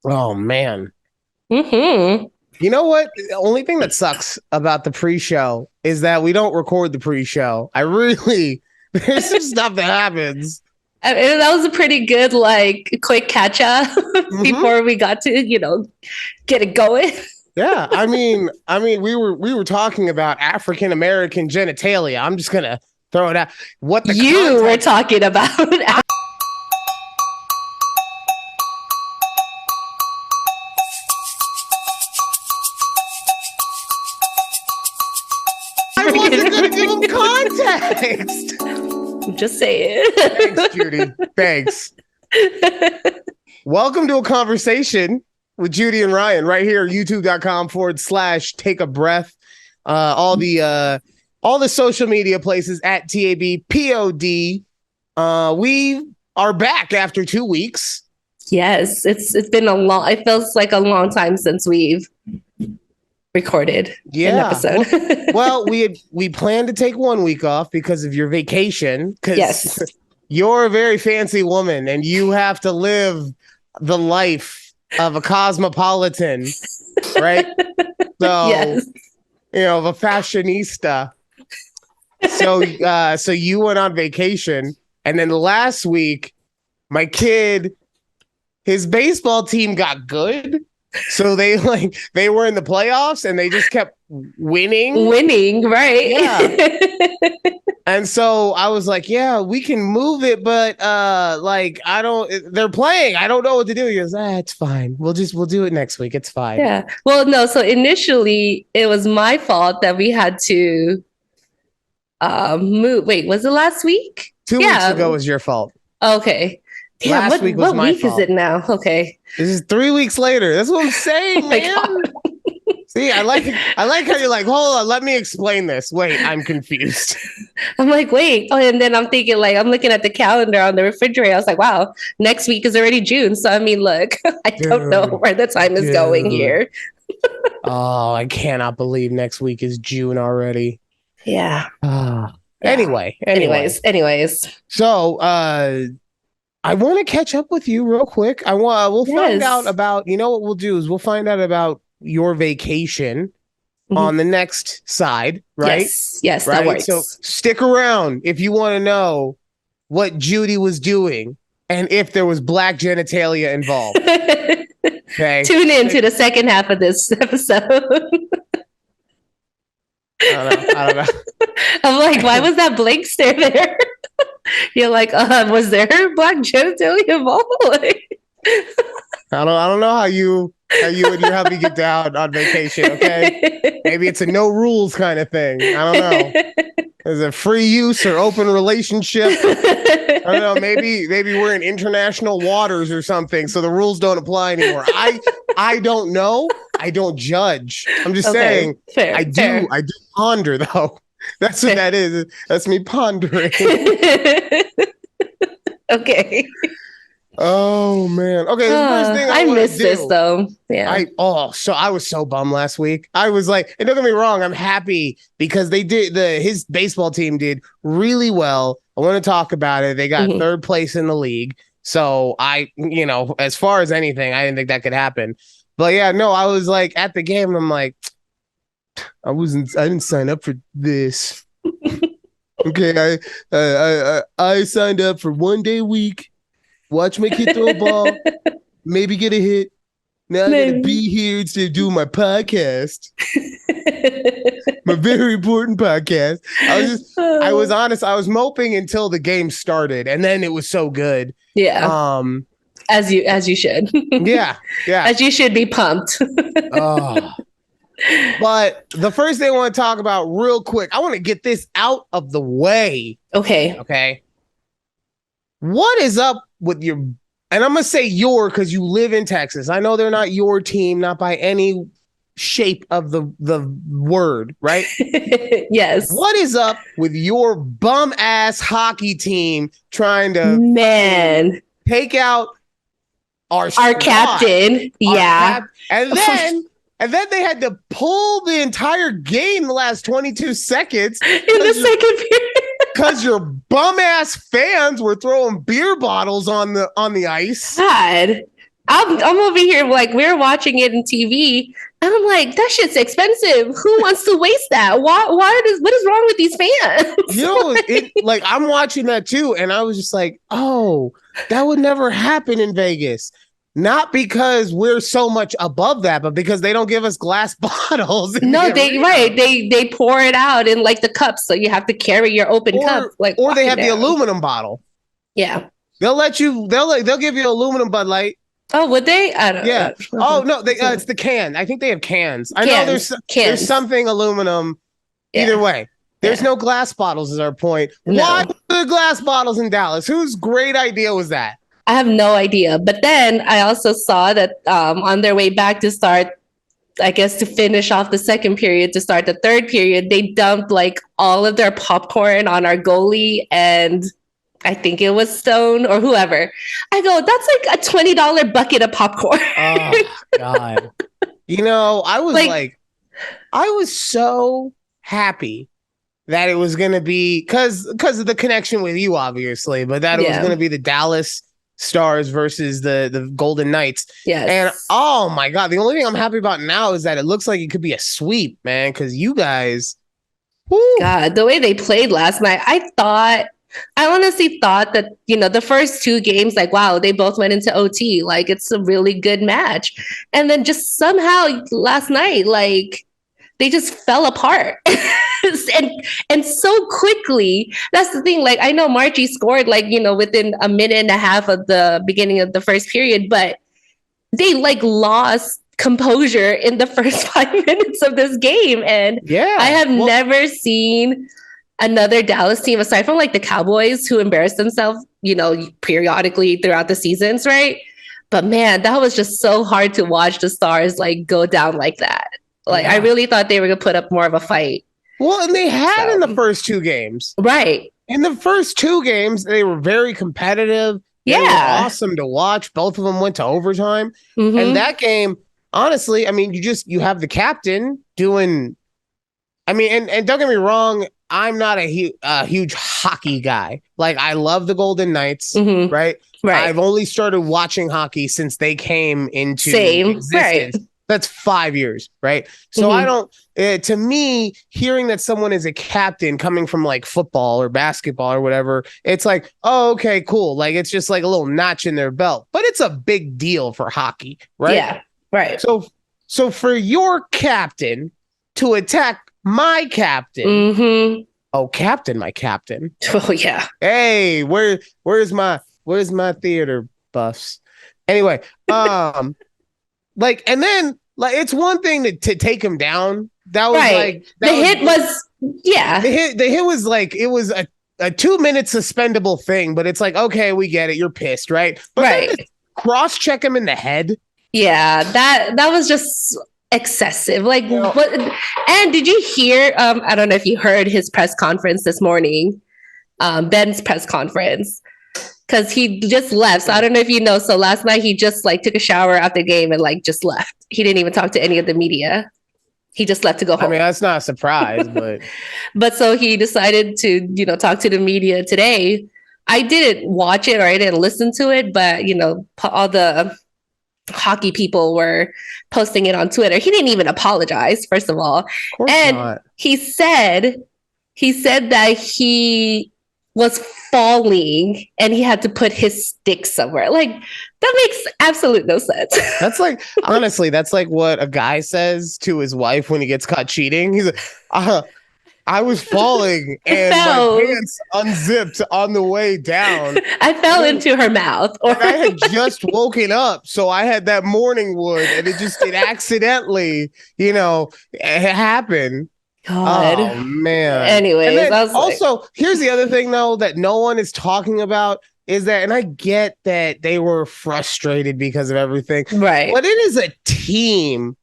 Oh man. Hmm. You know what? The only thing that sucks about the pre-show is that we don't record the pre-show. I really there's some stuff that happens. I mean, that was a pretty good, like, quick catch up Hmm. before we got to, get it going. Yeah. I mean, we were talking about African American genitalia. I'm just gonna throw it out. What the You were context talking about. I wasn't gonna give him context. Just saying. Thanks, Judy. Thanks. Welcome to a conversation with Judy and Ryan right here, youtube.com/, take a breath. All the social media places at takeabreathpod. We are back after 2 weeks. Yes, it's been a long. It feels like a long time since we've recorded an Yeah. episode. Well, we planned to take 1 week off because of your vacation, because Yes. you're a very fancy woman and you have to live the life of a cosmopolitan, right? So, Yes. of a fashionista. So you went on vacation, and then last week, my kid, his baseball team got good. So they were in the playoffs and they just kept winning. Winning, right? Yeah. And so I was like, yeah, we can move it, but they're playing. I don't know what to do. He goes, it's fine. We'll do it next week. It's fine. Yeah. Well, no, so initially it was my fault that we had to move. Wait, was it last week? 2 weeks ago was your fault. Okay. Damn, Last week was what my week fault. is it now? Okay. This is 3 weeks later. That's what I'm saying, Oh my man. God. See, I like how you're like, hold on, let me explain this. Wait, I'm confused. I'm like, wait. Oh, and then I'm thinking, like, I'm looking at the calendar on the refrigerator. I was like, wow, next week is already June. So I mean, look, I don't know where the time is going here. Oh, I cannot believe next week is June already. Yeah. Ah. Yeah. Anyway. Anyways. So I want to catch up with you real quick. We'll find out about, what we'll do is we'll find out about your vacation on the next side, right? Yes, right? that works. So stick around if you want to know what Judy was doing and if there was black genitalia involved. Okay. Tune in to the second half of this episode. I don't know. I'm like, why was that blank stare there? You're like, was there black genitalia involved? I don't know how you and your hubby get down on vacation, okay? Maybe it's a no rules kind of thing. I don't know. Is it free use or open relationship? I don't know. Maybe we're in international waters or something, so the rules don't apply anymore. I don't know. I don't judge. I'm just saying. Fair, I do ponder though. That's what that is. That's me pondering. Okay. Oh man. Okay, the first thing I miss this though. Yeah. So I was so bummed last week. I was like, and don't get me wrong, I'm happy because they did his baseball team did really well. I want to talk about it. They got third place in the league. So as far as anything, I didn't think that could happen. But yeah, no, I was like at the game, I'm like, I didn't sign up for this. Okay, I signed up for 1 day a week. Watch my kid throw a ball, maybe get a hit. Now I gotta be here to do my podcast. My very important podcast. I was honest, I was moping until the game started, and then it was so good. Yeah. As you should. Yeah. As you should be pumped. Oh. But the first thing I want to talk about real quick, I want to get this out of the way. Okay. What is up with your, and I'm going to say your because you live in Texas. I know they're not your team, not by any shape of the word, right? Yes. What is up with your bum ass hockey team trying to take out our captain? And then they had to pull the entire game the last 22 seconds in the second period because your bum ass fans were throwing beer bottles on the ice. God, I'm over here like we're watching it in TV, and I'm like, that shit's expensive. Who wants to waste that? What is wrong with these fans? You know, it like I'm watching that too, and I was just like, oh, that would never happen in Vegas. Not because we're so much above that, but because they don't give us glass bottles. No, they pour it out in like the cups, so you have to carry your open cup. Like, or they have the aluminum bottle. Yeah, they'll give you aluminum Bud Light. Oh, would they? I don't know. Yeah. Oh no, it's the can. I think they have cans. I know there's something aluminum. Yeah. Either way, there's no glass bottles. Is our point? No. Why the glass bottles in Dallas? Whose great idea was that? I have no idea. But then I also saw that on their way back to start, I guess to finish off the second period, to start the third period, they dumped like all of their popcorn on our goalie, and I think it was Stone or whoever. I go, that's like a $20 bucket of popcorn. Oh God. You know, I was like I was so happy that it was going to be because of the connection with you, obviously, but that it was going to be the Dallas Stars versus the Golden Knights. Yes. And oh my God, the only thing I'm happy about now is that it looks like it could be a sweep, man, because you guys. Whoo. God, the way they played last night, I honestly thought that, the first two games, like, wow, they both went into OT. Like, it's a really good match. And then just somehow last night, like, they just fell apart. and so quickly. That's the thing. Like, I know Margie scored, like, within a minute and a half of the beginning of the first period, but they, like, lost composure in the first 5 minutes of this game. And I have never seen another Dallas team, aside from like the Cowboys, who embarrass themselves, periodically throughout the seasons, right? But man, that was just so hard to watch the Stars like go down like that. Like, I really thought they were gonna put up more of a fight. Well, and they had in the first two games. Right. In the first two games, they were very competitive. They were awesome to watch. Both of them went to overtime. Mm-hmm. And that game, honestly, I mean, you have the captain doing, I mean, and don't get me wrong, I'm not a huge hockey guy. Like, I love the Golden Knights, right? I've only started watching hockey since they came into existence. Right. That's 5 years, right? So I don't, to me, hearing that someone is a captain coming from like football or basketball or whatever, it's like, oh, okay, cool. Like, it's just like a little notch in their belt, but it's a big deal for hockey, right? Yeah, right. So for your captain to attack my captain, oh, captain, my captain. Oh yeah. Hey, where's my theater buffs? Anyway, like, and then like it's one thing to take him down. That was like the hit was The hit was like it was a 2 minute suspendable thing, but it's like, okay, we get it. You're pissed, right? But cross check him in the head. Yeah, that was just excessive. Like, what? And did you hear? I don't know if you heard his press conference this morning, Ben's press conference, because he just left. So I don't know if you know. So last night he just like took a shower after the game and like just left. He didn't even talk to any of the media. He just left to go home. I mean, that's not a surprise, but but so he decided to talk to the media today. I didn't watch it or I didn't listen to it, but all the hockey people were posting it on Twitter. He didn't even apologize, first of all. And not. He said that he was falling and he had to put his stick somewhere. Like, that makes absolute no sense. That's like, honestly, that's like what a guy says to his wife when he gets caught cheating. He's like, I was falling and my pants unzipped on the way down. I fell into her mouth. And I had just woken up, so I had that morning wood, and it accidentally, it happened. God. Oh man. Anyways, also, here's the other thing though that no one is talking about is that, and I get that they were frustrated because of everything, right? But it is a team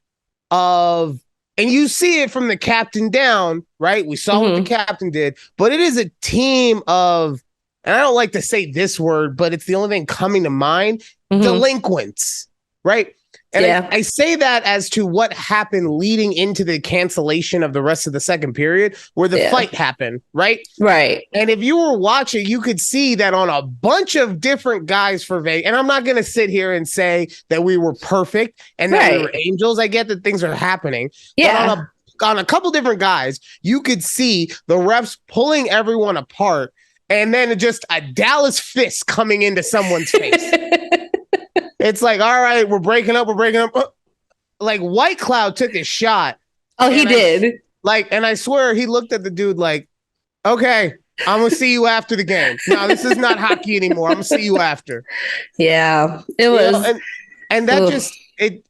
of. And you see it from the captain down, right? We saw what the captain did, but it is a team of, and I don't like to say this word, but it's the only thing coming to mind, delinquents, right? And I say that as to what happened leading into the cancellation of the rest of the second period, where the fight happened, right? Right. And if you were watching, you could see that on a bunch of different guys for Vegas. And I'm not going to sit here and say that we were perfect and that we were angels. I get that things are happening. Yeah. But on a couple different guys, you could see the refs pulling everyone apart and then just a Dallas fist coming into someone's face. It's like, all right, we're breaking up. Like White Cloud took a shot. Oh, he did. And I swear he looked at the dude like, okay, I'm going to see you after the game. No, this is not hockey anymore. I'm going to see you after. Yeah, it was. And that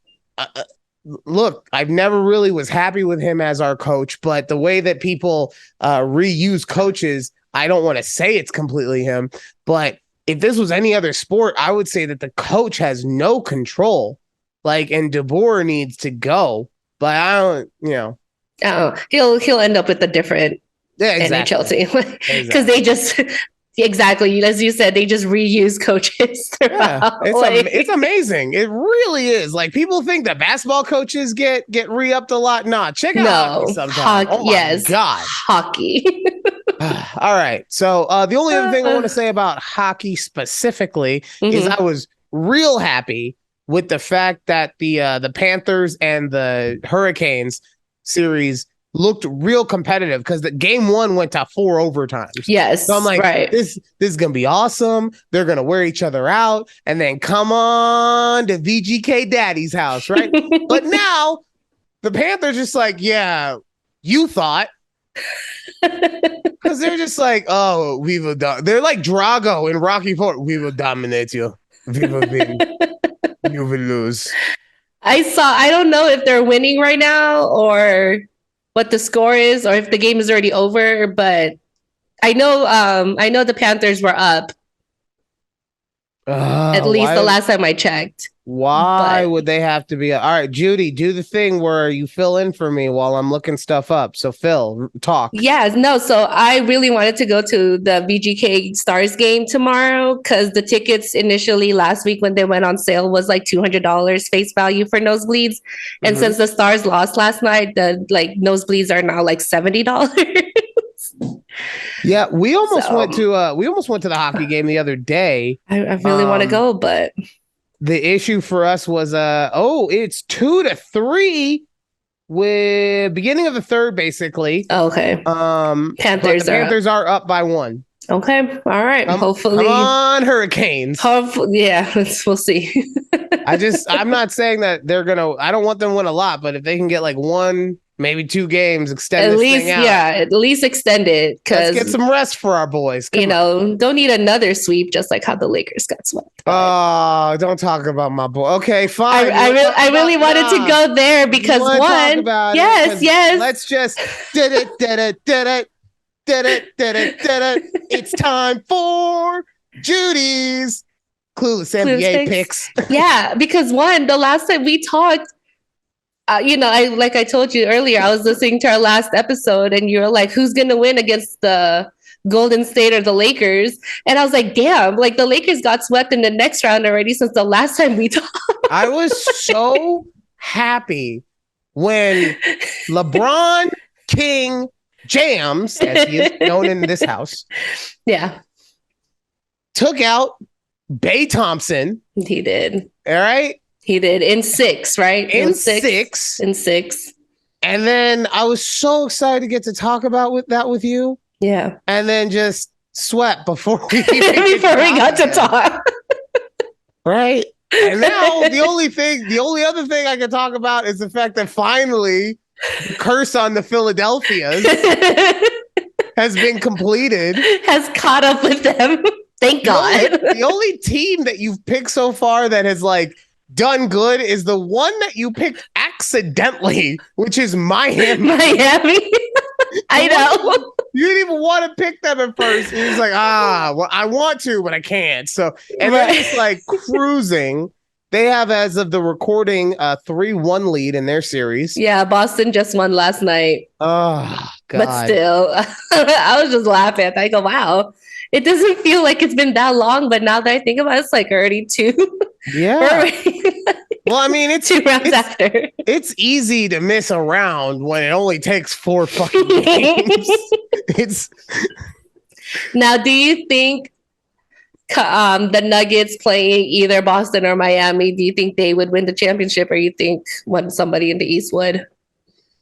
look, I've never really was happy with him as our coach, but the way that people reuse coaches, I don't want to say it's completely him, but if this was any other sport, I would say that the coach has no control. And DeBoer needs to go, but I don't, Oh, he'll end up with a different NHL team because they just exactly as you said, they just reuse coaches. It's amazing. It really is. People think that basketball coaches get re-upped a lot. Nah, check out hockey sometimes. Oh my God, hockey. All right. So the only other thing I want to say about hockey specifically is I was real happy with the fact that the Panthers and the Hurricanes series looked real competitive because the game 1 went to 4 overtimes. Yes. So I'm like, this is going to be awesome. They're going to wear each other out and then come on to VGK Daddy's house, right? But now the Panthers just like, yeah, you thought. Because they're just like, oh, we will. They're like Drago in Rocky IV. We will dominate you. We will win. You will lose. I don't know if they're winning right now or what the score is, or if the game is already over. But I know the Panthers were up. At least the last time I checked. Why would they have to be? All right, Judy, do the thing where you fill in for me while I'm looking stuff up. So Phil, talk. Yeah, no. So I really wanted to go to the VGK Stars game tomorrow because the tickets initially last week when they went on sale was like $200 face value for nosebleeds. And since the Stars lost last night, the nosebleeds are now like $70. Yeah, we almost went to the hockey game the other day. I really want to go, but the issue for us was it's 2-3 with beginning of the third, basically. Okay. Panthers are up by 1. Okay. All right. Hopefully. Come on, Hurricanes. Yeah, we'll see. I'm not saying that they're gonna. I don't want them to win a lot, but if they can get 1, maybe 2 games, extend this thing out. Yeah, at least extend it. Let's get some rest for our boys. Don't need another sweep, just like how the Lakers got swept. Oh, don't talk about my boy. Okay, fine. I really wanted to go there because one. Yes. Let's just did it. It's time for Judy's Clueless NBA picks. Yeah, because the last time we talked, I told you earlier, I was listening to our last episode and you were like, who's going to win against the Golden State or the Lakers? And I was like, damn, the Lakers got swept in the next round already since the last time we talked. I was so happy when LeBron King Jams, as he is known in this house, took out Bae Thompson. He did. All right. He did in 6, right? In 6. In 6. And then I was so excited to get to talk about that with you. Yeah. And then just sweat before we got to talk. Right. And now the only other thing I can talk about is the fact that finally the curse on the Philadelphias has been completed. Has caught up with them. Thank God. The only team that you've picked so far that has done good is the one that you picked accidentally, which is Miami. I know. You didn't even want to pick them at first. He was like, well, I want to, but I can't. So, and they're just cruising. They have, as of the recording, a 3-1 lead in their series. Yeah, Boston just won last night. Oh, God. But still, I was just laughing. I go, wow. It doesn't feel like it's been that long, but now that I think about it, it's already 2. Yeah. Well, I mean, 2 rounds after. It's easy to miss a round when it only takes 4 fucking games. Now, do you think the Nuggets playing either Boston or Miami, do you think they would win the championship, or you think somebody in the East would?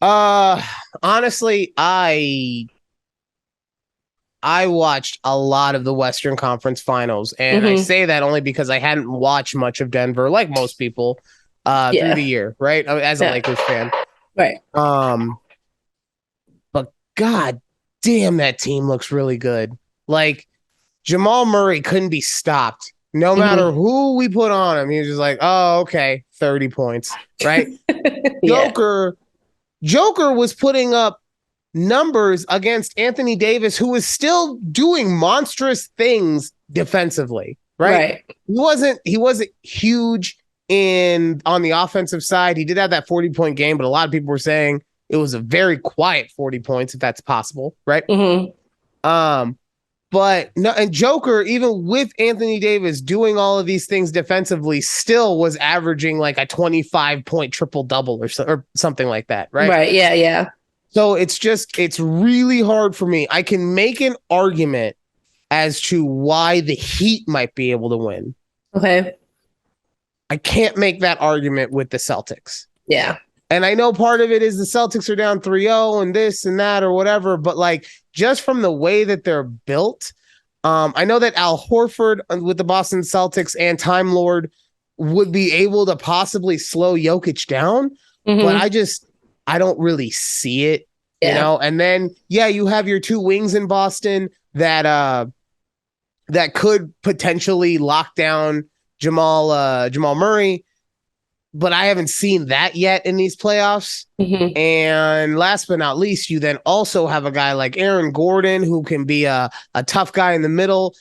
Honestly, I watched a lot of the Western Conference Finals, and I say that only because I hadn't watched much of Denver, like most people, through the year, right? As a Lakers fan, right? But god damn, that team looks really good. Like Jamal Murray couldn't be stopped, no matter who we put on him. He was just like, oh, okay, 30 points, right? Joker was putting up numbers against Anthony Davis, who was still doing monstrous things defensively, right? He wasn't huge on the offensive side. He did have that 40-point game, but a lot of people were saying it was a very quiet 40 points, if that's possible, right? But no, and Joker, even with Anthony Davis doing all of these things defensively, still was averaging like a 25-point triple-double or something like that, right? Right, yeah. So it's really hard for me. I can make an argument as to why the Heat might be able to win. Okay. I can't make that argument with the Celtics. Yeah. And I know part of it is the Celtics are down 3-0 and this and that or whatever, but like just from the way that they're built, I know that Al Horford with the Boston Celtics and Time Lord would be able to possibly slow Jokic down, but I don't really see it, you know? And then, you have your 2 wings in Boston that could potentially lock down Jamal Murray, but I haven't seen that yet in these playoffs. And last but not least, you then also have a guy like Aaron Gordon, who can be a tough guy in the middle,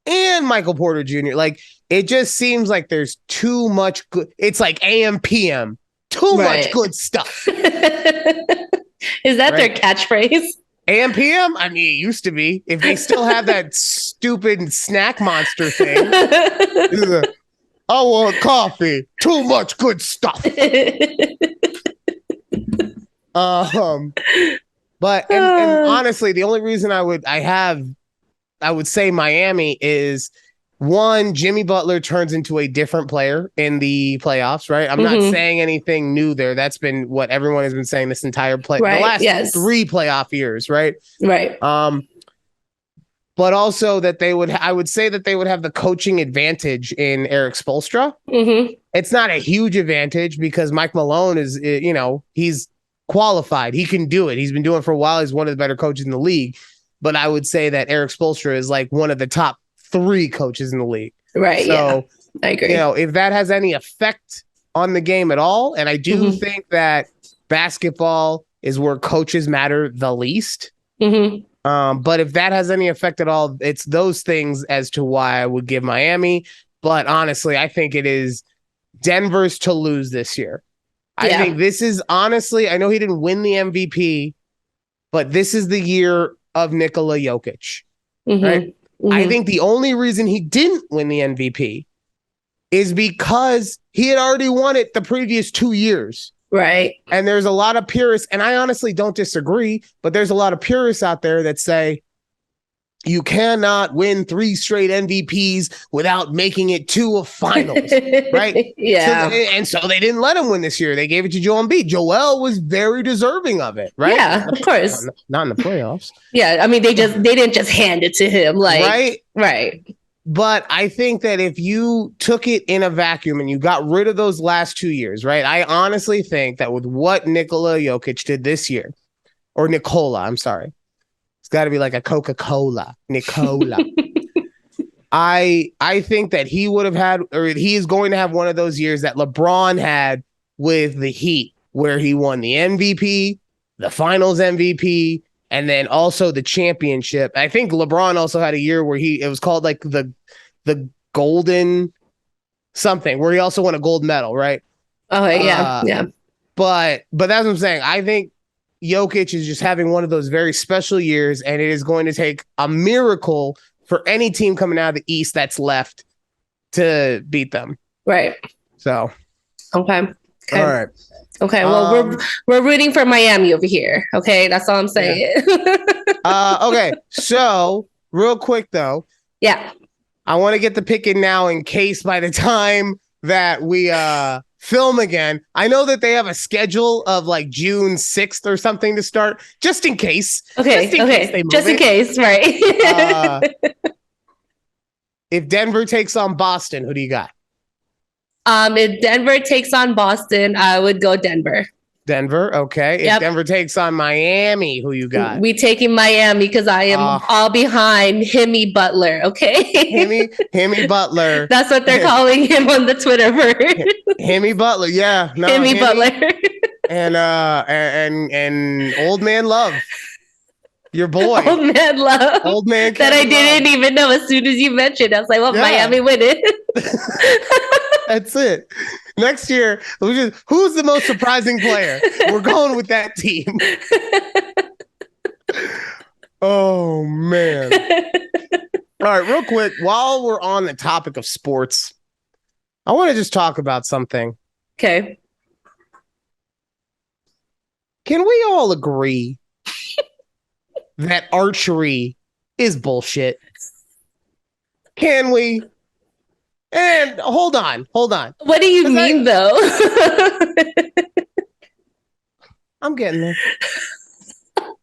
and Michael Porter Jr. Like, it just seems like there's too much good. It's like AM PM. Too much good stuff. Is that their catchphrase? AM PM? I mean, it used to be. If they still have that stupid snack monster thing. I want coffee. Too much good stuff. But honestly, the only reason I would say Miami is, one, Jimmy Butler turns into a different player in the playoffs, right? I'm not saying anything new there. That's been what everyone has been saying this entire the last 3 playoff years, right? Right. But also that I would say that they would have the coaching advantage in Eric Spoelstra. It's not a huge advantage because Mike Malone is, he's qualified. He can do it. He's been doing it for a while. He's one of the better coaches in the league. But I would say that Eric Spoelstra is like one of the top 3 coaches in the league. Right. So, I agree. If that has any effect on the game at all, and I do think that basketball is where coaches matter the least. But if that has any effect at all, it's those things as to why I would give Miami. But honestly, I think it is Denver's to lose this year. I think this is honestly, I know he didn't win the MVP, but this is the year of Nikola Jokic. Right? I think the only reason he didn't win the MVP is because he had already won it the previous 2 years. Right. And there's a lot of purists, and I honestly don't disagree, but there's a lot of purists out there that say you cannot win 3 straight MVPs without making it to a finals, right? So they didn't let him win this year. They gave it to Joel Embiid. Joel was very deserving of it, right? Yeah, of course. Not in the playoffs. Yeah, I mean, they didn't just hand it to him, like right. But I think that if you took it in a vacuum and you got rid of those last 2 years, right? I honestly think that with what Nikola Jokic did this year, or Nicola, I'm sorry. It's got to be like a Coca-Cola, Nicola. I think that he would have had, or he is going to have one of those years that LeBron had with the Heat, where he won the MVP, the Finals MVP, and then also the championship. I think LeBron also had a year where it was called like the golden something, where he also won a gold medal, right? Oh yeah. But that's what I'm saying. I think Jokic is just having one of those very special years, and it is going to take a miracle for any team coming out of the East that's left to beat them. Right. So Okay. Okay. All right. Okay. Well, we're rooting for Miami over here. Okay, that's all I'm saying. Yeah. Okay. So real quick though. Yeah. I want to get the pick in now in case by the time that we film again. I know that they have a schedule of like June 6th or something to start, just in case. Okay. Just in case, right? If Denver takes on Boston, who do you got? If Denver takes on Boston, I would go Denver. Denver, okay. If Denver takes on Miami, who you got? We taking Miami because I am all behind Himmy Butler, okay? Himmy Butler. That's what they're calling him on the Twitterverse. Himmy Butler, yeah. No, Himmy Butler. and Old Man Love. Your boy. Old Man Love. Old Man Kevin that I didn't even know as soon as you mentioned. I was like, well, Miami winning. That's it. Next year, who's the most surprising player? We're going with that team. Oh, man. All right, real quick, while we're on the topic of sports, I want to just talk about something. Okay. Can we all agree that archery is bullshit? Can we? And hold on. What do you mean, though? I'm getting there.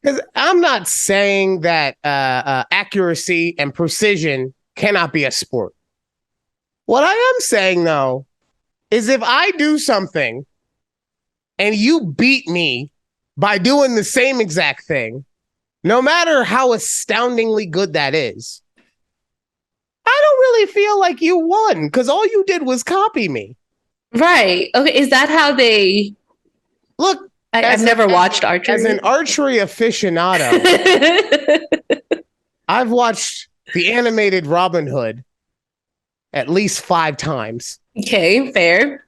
Because I'm not saying that accuracy and precision cannot be a sport. What I am saying, though, is if I do something and you beat me by doing the same exact thing, no matter how astoundingly good that is, I don't really feel like you won because all you did was copy me. Right. Okay. Is that how they look? I've never watched archery. As an archery aficionado, I've watched the animated Robin Hood at least 5 times. Okay, fair.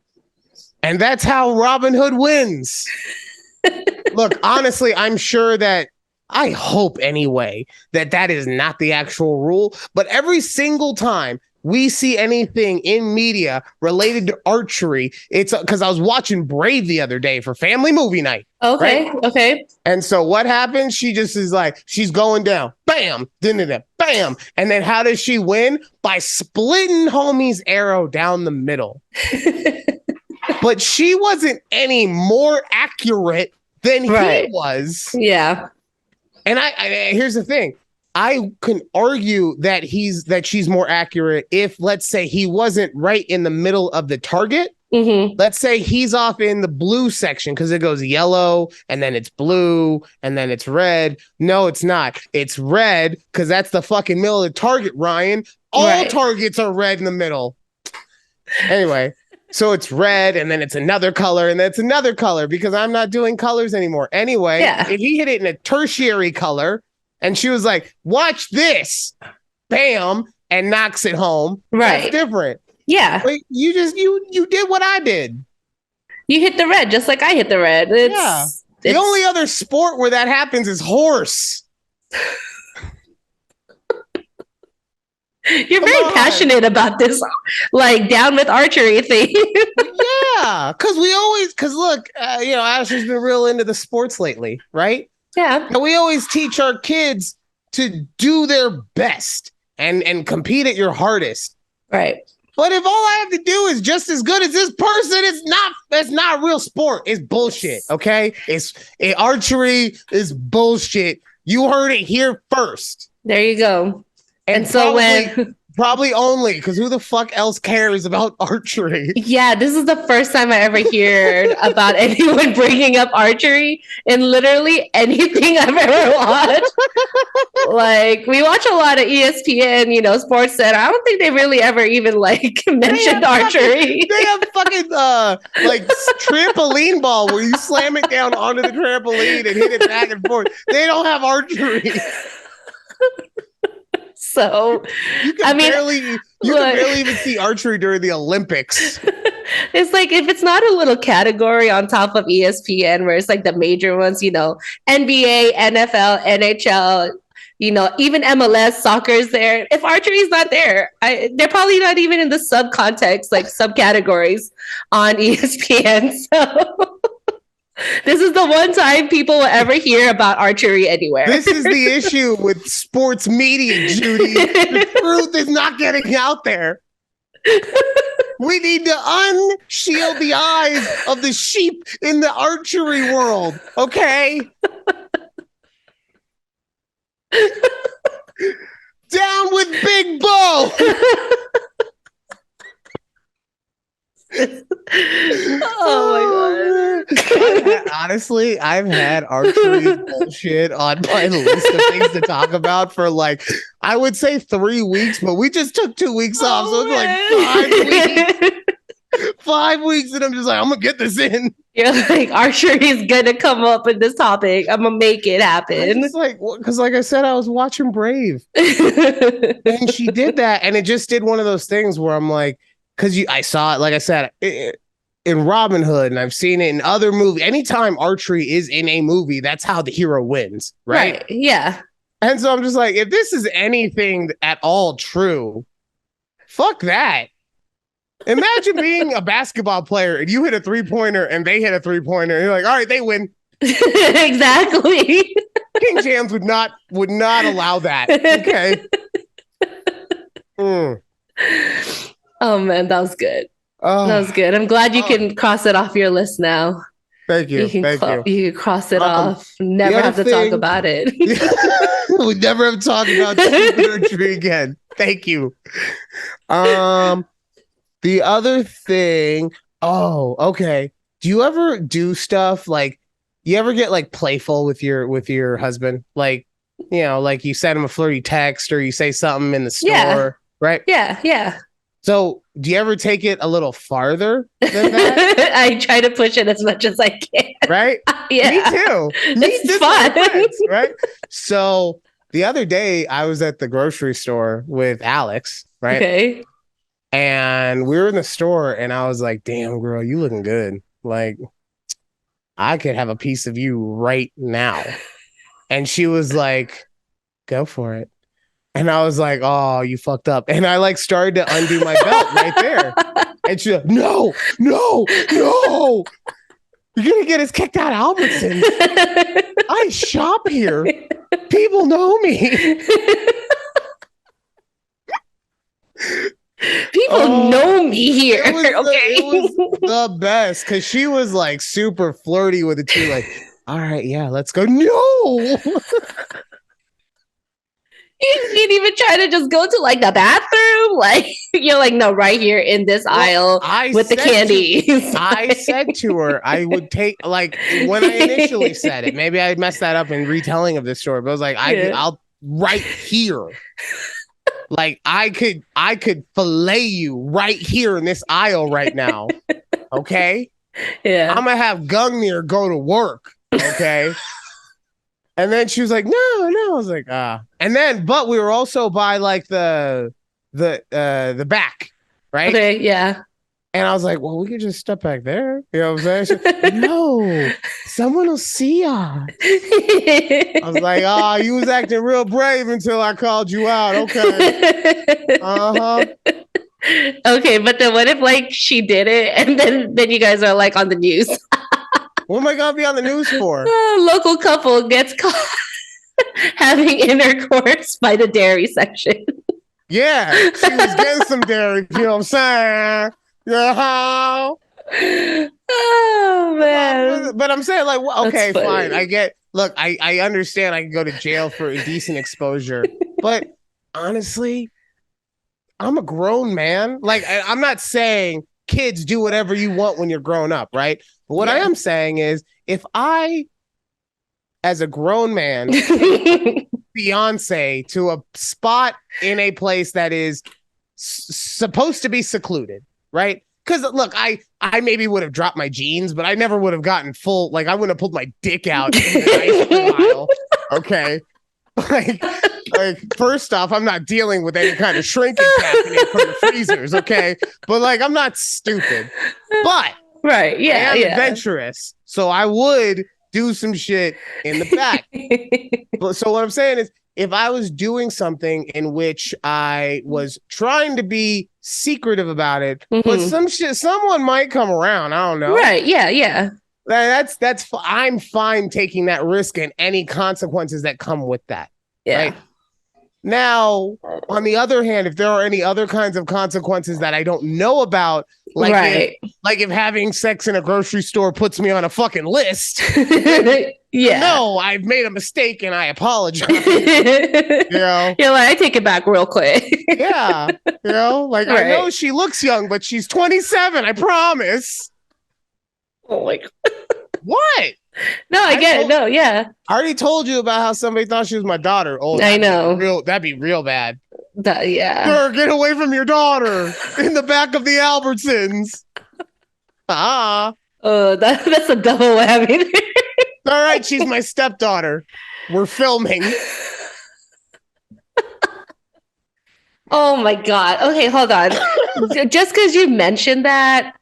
And that's how Robin Hood wins. Look, honestly, I'm sure that I hope anyway that is not the actual rule. But every single time we see anything in media related to archery, it's because I was watching Brave the other day for family movie night. Okay. Right? Okay. And so what happens? She just is like, she's going down. Bam. Bam. And then how does she win? By splitting homie's arrow down the middle. But she wasn't any more accurate than he was. Yeah. And I here's the thing. I can argue that she's more accurate if, let's say, he wasn't right in the middle of the target. Mm-hmm. Let's say he's off in the blue section because it goes yellow and then it's blue and then it's red. No, it's not. It's red because that's the fucking middle of the target, Ryan. All targets are red in the middle. Anyway. So it's red, and then it's another color, and then it's another color because I'm not doing colors anymore. Anyway, if he hit it in a tertiary color, and she was like, watch this, bam, and knocks it home. Right. That's different. Yeah. But you did what I did. You hit the red just like I hit the red. The only other sport where that happens is horse. You're very passionate about this, like down with archery thing. Yeah, because look, Ashley's been real into the sports lately, right? Yeah. And we always teach our kids to do their best and compete at your hardest. Right. But if all I have to do is just as good as this person, it's not real sport. It's bullshit. Okay. Archery is bullshit. You heard it here first. There you go. And so probably only because who the fuck else cares about archery? Yeah, this is the first time I ever heard about anyone bringing up archery in literally anything I've ever watched. Like, we watch a lot of ESPN, Sports Center. I don't think they really ever even mentioned archery. They have fucking trampoline ball where you slam it down onto the trampoline and hit it back and forth. They don't have archery. So, you can barely even see archery during the Olympics. It's like, if it's not a little category on top of ESPN where it's like the major ones, NBA, NFL, NHL, even MLS soccer is there. If archery is not there, they're probably not even in the subcontext, like subcategories on ESPN. So this is the one time people will ever hear about archery anywhere. This is the issue with sports media, Judy. The truth is not getting out there. We need to unshield the eyes of the sheep in the archery world, okay? Down with Big Bo! Oh my god! Honestly, I've had archery bullshit on my list of things to talk about for like, I would say 3 weeks, but we just took 2 weeks off, so it's like 5 weeks. 5 weeks, and I'm just like, I'm gonna get this in. You're like, archery is gonna come up in this topic. I'm gonna make it happen. It's like, because like I said, I was watching Brave, and she did that, and it just did one of those things where I'm like, because I saw it, like I said, in Robin Hood, and I've seen it in other movies. Anytime archery is in a movie, that's how the hero wins, right? Yeah. And so I'm just like, if this is anything at all true, fuck that. Imagine being a basketball player and you hit a 3-pointer and they hit a 3-pointer. And you're like, all right, they win. Exactly. King James would not allow that. Okay. Oh man, that was good. That was good. I'm glad you can cross it off your list now. Thank you. You can cross it off. Never have to talk about it. We never have to talk about archery again. Thank you. The other thing. Oh, okay. Do you ever do stuff like? You ever get like playful with your husband? Like, like you send him a flirty text or you say something in the store, right? Yeah. So do you ever take it a little farther than that? I try to push it as much as I can. Right? Yeah. Me too. It's fun. Friends, right? So the other day I was at the grocery store with Alex, right? Okay. And we were in the store and I was like, damn, girl, you looking good. Like, I could have a piece of you right now. And she was like, go for it. And I was like, oh, you fucked up. And I like started to undo my belt right there. And she's like, no. You're going to get us kicked out of Albertsons. I shop here. People know me. People know me here. It was the best because she was like super flirty with it too. Like, all right, yeah, let's go. No. You didn't even try to just go to like the bathroom. Like, you're like, no, right here in this aisle with the candy. I said to her, I would take, like, when I initially said it, maybe I messed that up in retelling of this story, but I was like, I'll right here. Like, I could fillet you right here in this aisle right now. Okay? Yeah. I'm going to have Gungnir go to work. Okay? And then she was like, no. I was like, And then, but we were also by like the back, right? Okay, yeah. And I was like, well, we could just step back there. You know what I'm saying? Like, no, someone will see ya. I was like, you was acting real brave until I called you out. Okay. Uh-huh. Okay, but then what if like she did it and then you guys are like on the news? What am I gonna be on the news for? Local couple gets caught having intercourse by the dairy section. Yeah, she was getting some dairy. You know what I'm saying? Yeah. Oh man. But I'm saying like, okay, fine. I get. Look, I understand. I can go to jail for indecent exposure, but honestly, I'm a grown man. Like, I'm not saying kids do whatever you want when you're grown up, right? But what I am saying is, if I, as a grown man, Beyonce to a spot in a place that is supposed to be secluded, right? Because look, I maybe would have dropped my jeans, but I never would have gotten full. Like, I wouldn't have pulled my dick out in the ice cream aisle. Okay, like first off, I'm not dealing with any kind of shrinkage happening from the freezers. Okay, but like, I'm not stupid, but. Right. Yeah. I am adventurous. So I would do some shit in the back. So what I'm saying is, if I was doing something in which I was trying to be secretive about it, but someone might come around. I don't know. Right. Yeah. Yeah. I'm fine taking that risk and any consequences that come with that. Yeah. Right? Now, on the other hand, if there are any other kinds of consequences that I don't know about, like if having sex in a grocery store puts me on a fucking list, yeah, no, I've made a mistake and I apologize. Yeah, like, I take it back real quick. Yeah, like I know she looks young, but she's 27. I promise. Oh my God. What? No, I get it. No, yeah. I already told you about how somebody thought she was my daughter. Oh, I know. That'd be real bad. Yeah. Sir, get away from your daughter in the back of the Albertsons. Oh, that's a double whammy. All right, she's my stepdaughter. We're filming. Oh my God. Okay, hold on. Just because you mentioned that,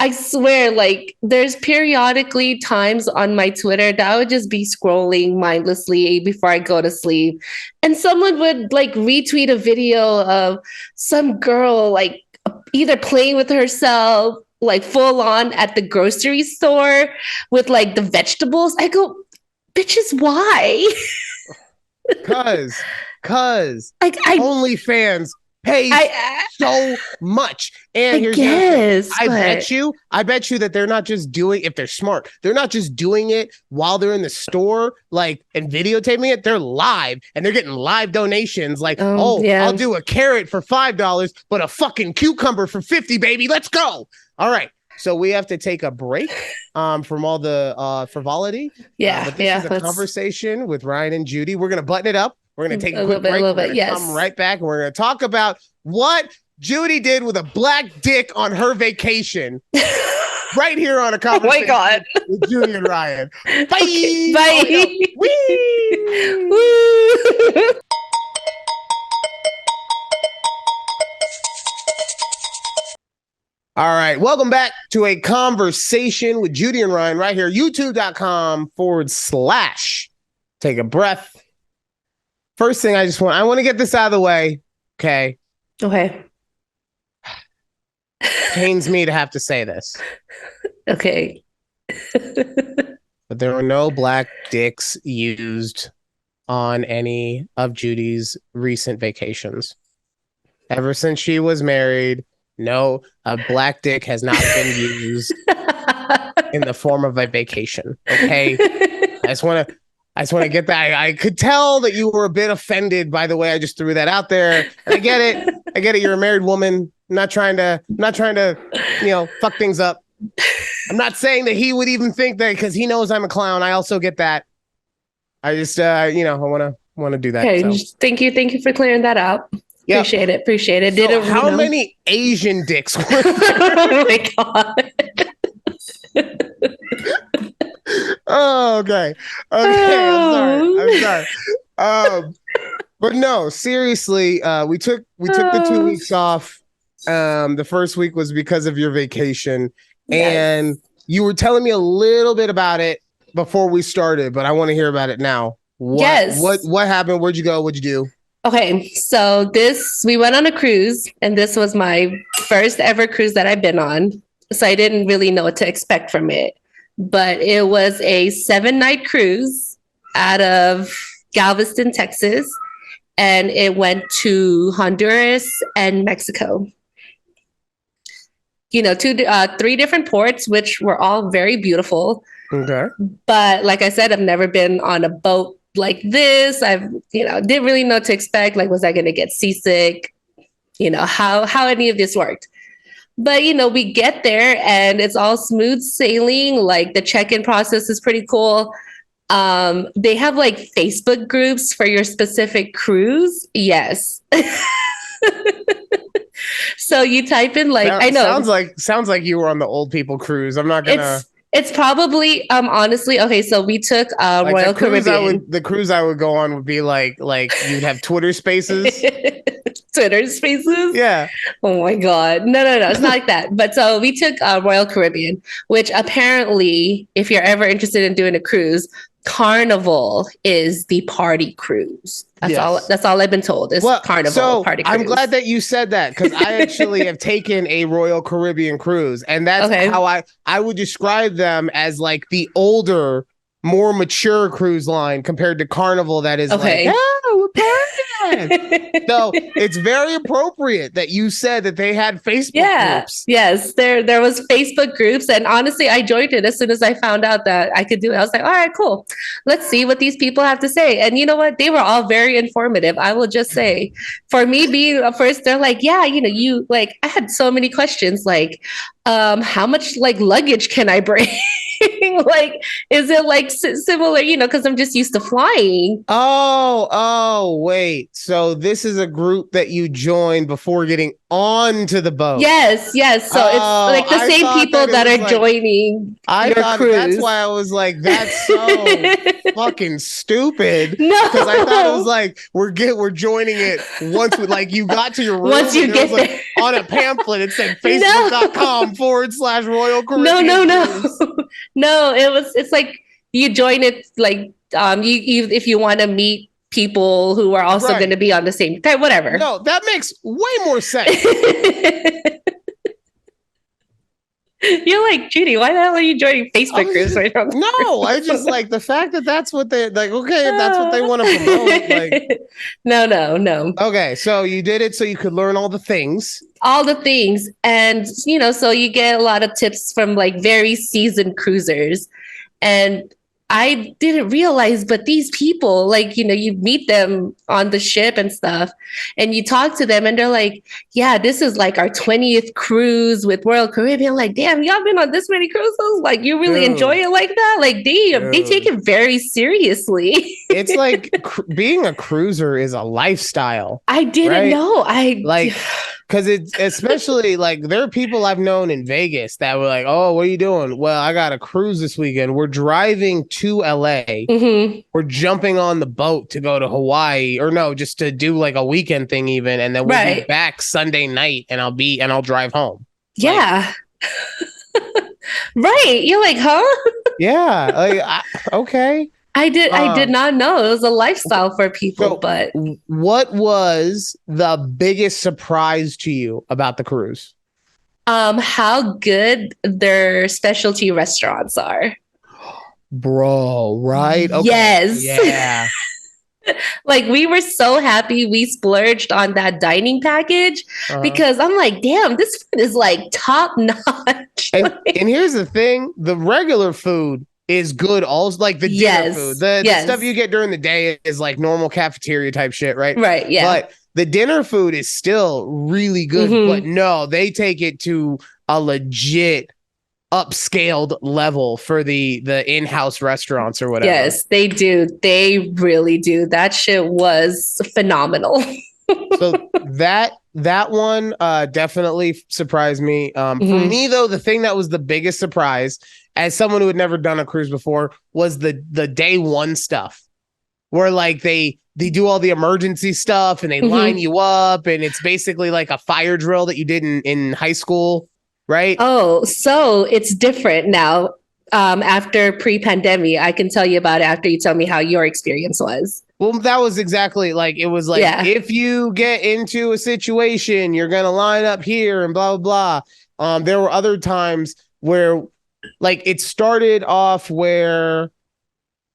I swear, like, there's periodically times on my Twitter that I would just be scrolling mindlessly before I go to sleep. And someone would like retweet a video of some girl like either playing with herself, like full on at the grocery store with like the vegetables. I go, bitches, why? Cause like OnlyFans pays so much. And here's the thing. I bet you that they're not just doing, if they're smart, they're not just doing it while they're in the store, like, and videotaping it. They're live and they're getting live donations. Like, I'll do a carrot for $5, but a fucking cucumber for 50, baby. Let's go. All right. So we have to take a break from all the frivolity. Yeah. But this is a conversation with Ryan and Judy. We're going to button it up. We're going to take a quick break. We're going to come right back. And we're going to talk about what Judy did with a black dick on her vacation. Right here on a conversation with Judy and Ryan. Bye. Okay, bye. Woo. All right. Welcome back to a conversation with Judy and Ryan right here. YouTube.com/take a breath. First thing I want to get this out of the way. Okay. Pains me to have to say this. Okay. But there were no black dicks used on any of Judy's recent vacations. Ever since she was married, no, a black dick has not been used in the form of a vacation. Okay. I just want to get that. I could tell that you were a bit offended by the way I just threw that out there. And I get it. You're a married woman. I'm not trying to, fuck things up. I'm not saying that he would even think that because he knows I'm a clown. I also get that. I just, I want to do that. Okay. So. Thank you for clearing that up. Yep. Appreciate it. So how many Asian dicks were there? Oh my God. Oh, okay. I'm sorry. But no, seriously, we took the 2 weeks off. The first week was because of your vacation, and you were telling me a little bit about it before we started, but I want to hear about it now. What happened? Where'd you go? What'd you do? Okay, so we went on a cruise, and this was my first ever cruise that I've been on. So I didn't really know what to expect from it. But it was a 7-night cruise out of Galveston, Texas, and it went to Honduras and Mexico. 3 different ports, which were all very beautiful. Okay. But like I said, I've never been on a boat like this. I've, didn't really know what to expect. Like, was I going to get seasick? How any of this worked. But, we get there and it's all smooth sailing. Like, the check-in process is pretty cool. They have like Facebook groups for your specific cruise. Yes. So you type in I know. Sounds like you were on the old people cruise. I'm not gonna. It's probably honestly okay. So we took Royal Caribbean. The cruise I would go on would be like you'd have Twitter Spaces. Twitter Spaces. Yeah. Oh my God. No. It's not like that. But so we took Royal Caribbean, which apparently, if you're ever interested in doing a cruise, Carnival is the party cruise. That's all I've been told is Carnival party cruise. I'm glad that you said that because I actually have taken a Royal Caribbean cruise, and that's how I would describe them as like the older, more mature cruise line compared to Carnival that is like, oh, we're partying. So it's very appropriate that you said that they had Facebook groups. Yes, there was Facebook groups, and honestly, I joined it as soon as I found out that I could do it. I was like, all right, cool. Let's see what these people have to say. And you know what? They were all very informative. I will just say, for me being a first, they're like, yeah, you like, I had so many questions like, how much like luggage can I bring? Like, is it like similar, because I'm just used to flying. Oh, wait. So this is a group that you joined before getting onto the boat. Yes. So it's like the same people that are joining your cruise. That's why I was like, that's so fucking stupid. No. Because I thought it was like, we're joining it once we, like, you got to your room. Once you get there. Like, on a pamphlet, it said facebook.com/Royal Caribbean. No, it's like you join it like you if you want to meet people who are also going to be on the same time, whatever. No, that makes way more sense. You're like, Judy, why the hell are you joining Facebook groups right now? No, I just like the fact that that's what they like. Okay, if that's what they want to promote. Like, no. Okay, so you did it so you could learn all the things. And so you get a lot of tips from like very seasoned cruisers. And I didn't realize, but these people, like, you meet them on the ship and stuff, and you talk to them and they're like, yeah, this is like our 20th cruise with Royal Caribbean. Like, damn, y'all been on this many cruises? Like, you really enjoy it like that? Like, they take it very seriously. It's like being a cruiser is a lifestyle. I didn't know. Because it's especially like there are people I've known in Vegas that were like, oh, what are you doing? Well, I got a cruise this weekend. We're driving to LA. Mm-hmm. We're jumping on the boat to go to Hawaii, or no, just to do like a weekend thing even. And then we'll be back Sunday night and I'll drive home. Yeah. Right. You're like, huh? Yeah. Okay. I did not know it was a lifestyle for people. But what was the biggest surprise to you about the cruise? How good their specialty restaurants are. Bro, right? Okay. Yes. Yeah. Like, we were so happy we splurged on that dining package because I'm like, damn, this food is like top notch. And here's the thing, the regular food is good. Also, like the dinner food, the stuff you get during the day is like normal cafeteria type shit, right? Right. Yeah. But the dinner food is still really good. Mm-hmm. But no, they take it to a legit upscaled level for the in-house restaurants or whatever. Yes, they do. They really do. That shit was phenomenal. So that one definitely surprised me. For me, though, the thing that was the biggest surprise, as someone who had never done a cruise before, was the day one stuff, where like they do all the emergency stuff and they line you up, and it's basically like a fire drill that you did in high school, right? Oh, so it's different now. After pre-pandemic, I can tell you about it after you tell me how your experience was. Well, that was exactly like, it was like, if you get into a situation, you're going to line up here and blah, blah, blah. There were other times where like it started off where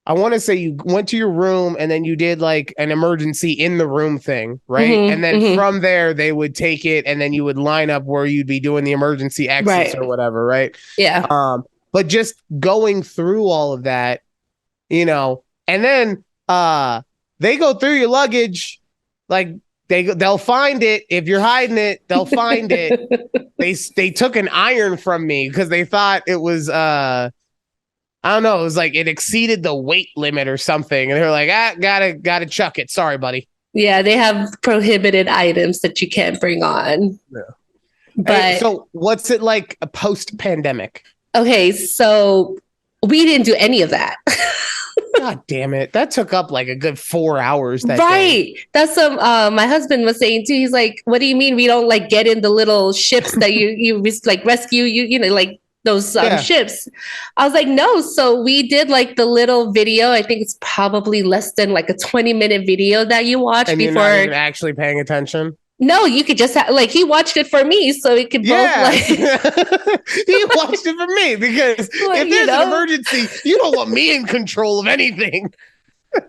I want to say you went to your room and then you did like an emergency in the room thing, right? And then from there, they would take it and then you would line up where you'd be doing the emergency exits or whatever, right? Yeah. But just going through all of that, and then they go through your luggage, like they'll find it. If you're hiding it, they'll find it. They took an iron from me because they thought it was I don't know, it was like it exceeded the weight limit or something. And they're like, gotta chuck it. Sorry, buddy. Yeah, they have prohibited items that you can't bring on. Yeah. But so what's it like post-pandemic? Okay, so we didn't do any of that. God damn it. That took up like a good 4 hours that Right. day. That's what my husband was saying too. He's like, what do you mean we don't like get in the little ships that you like rescue you know, like those ships? I was like, no. So we did like the little video. I think it's probably less than like a 20-minute video that you watch and before. You're not even actually paying attention. No, you could just like he watched it for me, so it could both like he watched it for me because if there's an emergency, you don't want me in control of anything.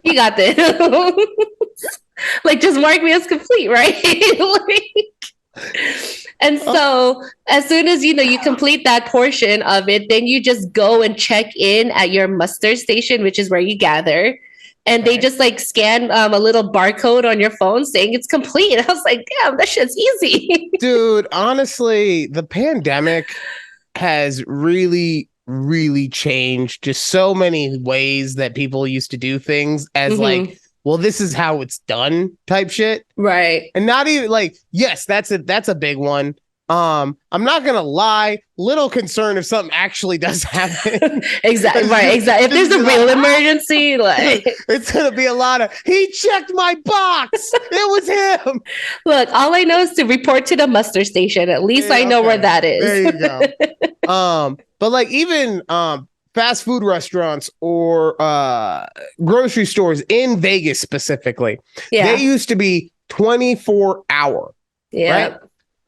You got this. Like, just mark me as complete, right? And so as soon as you complete that portion of it, then you just go and check in at your muster station, which is where you gather. And they just like scan a little barcode on your phone saying it's complete. And I was like, damn, that shit's easy. Dude, honestly, the pandemic has really, really changed just so many ways that people used to do things as like, well, this is how it's done type shit. Right. And not even like, yes, that's a big one. I'm not gonna lie, little concerned if something actually does happen. Exactly. Right. Exactly. If there's a real emergency, like it's gonna be a lot of he checked my box. It was him. Look, all I know is to report to the muster station. At least I know where that is. There you go. But like even fast food restaurants or grocery stores in Vegas specifically, they used to be 24-hour. Yeah. Right?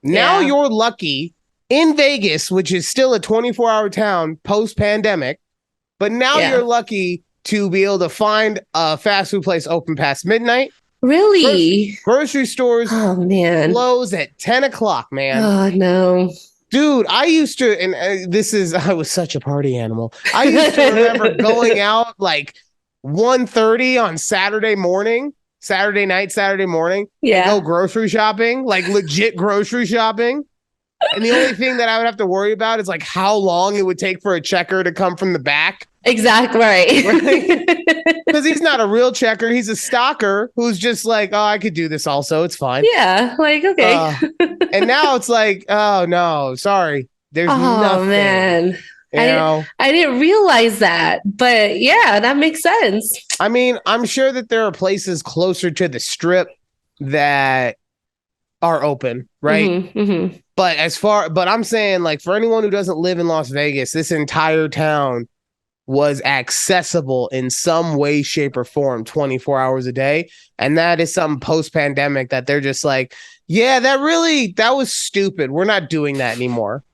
Now you're lucky in Vegas, which is still a 24-hour town post-pandemic, but now you're lucky to be able to find a fast food place open past midnight. Really? Grocery stores close at 10 o'clock, man. Oh, no. Dude, I used to, and I was such a party animal. I used to remember going out like 1:30 on Saturday night, Saturday morning, and go grocery shopping, like legit grocery shopping. And the only thing that I would have to worry about is like how long it would take for a checker to come from the back. Exactly. Right. Because he's not a real checker. He's a stalker who's just like, oh, I could do this also. It's fine. Yeah. Like, okay. And now it's like, oh, no, sorry. There's nothing. Oh, man. I didn't realize that, but yeah, that makes sense. I mean, I'm sure that there are places closer to the strip that are open, right? But I'm saying like for anyone who doesn't live in Las Vegas, this entire town was accessible in some way, shape, or form 24 hours a day. And that is some post-pandemic that they're just like, yeah, that was stupid. We're not doing that anymore.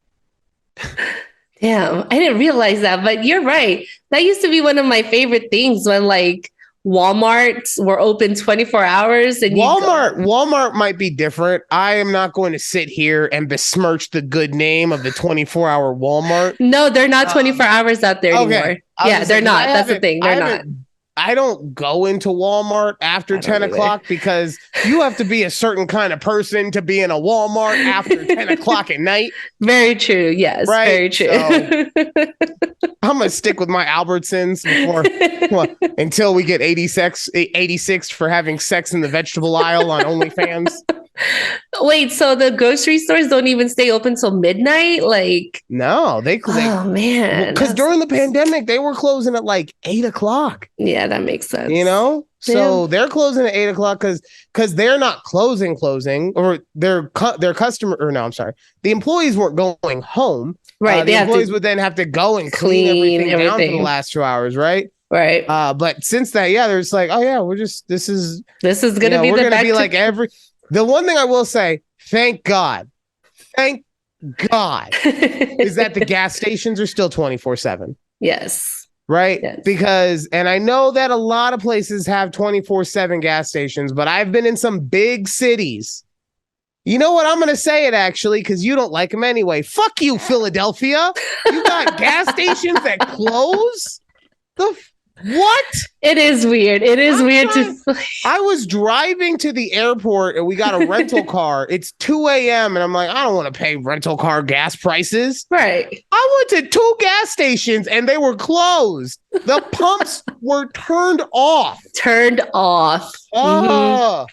Damn, I didn't realize that, but you're right. That used to be one of my favorite things when like Walmarts were open 24 hours. And Walmart might be different. I am not going to sit here and besmirch the good name of the 24-hour Walmart. No, they're not 24 hours out there anymore. Yeah, they're not. That's the thing. They're not. I don't go into Walmart after 10 o'clock because you have to be a certain kind of person to be in a Walmart after 10 o'clock at night. Very true. Yes. Right? Very true. So, I'm going to stick with my Albertsons until we get 86 for having sex in the vegetable aisle on OnlyFans. Wait, so the grocery stores don't even stay open till midnight? Like, no, oh man, because during the pandemic they were closing at like 8 o'clock. Yeah, that makes sense. So they're closing at 8 o'clock because they're not closing, or their customer, or no, I'm sorry, the employees weren't going home. Right, the employees would then have to go and clean everything down for the last 2 hours, right? Right. But since that, they're just like, oh yeah, this is gonna be like every. The one thing I will say, thank God, is that the gas stations are still 24/7. Yes. Right? Yes. Because, and I know that a lot of places have 24/7 gas stations, but I've been in some big cities. You know what? I'm going to say it actually, because you don't like them anyway. Fuck you, Philadelphia. You got gas stations that close? What? It is weird. It is weird I was driving to the airport and we got a rental car. It's 2 a.m. and I'm like, I don't want to pay rental car gas prices. Right. I went to 2 gas stations and they were closed. The pumps were turned off. Oh.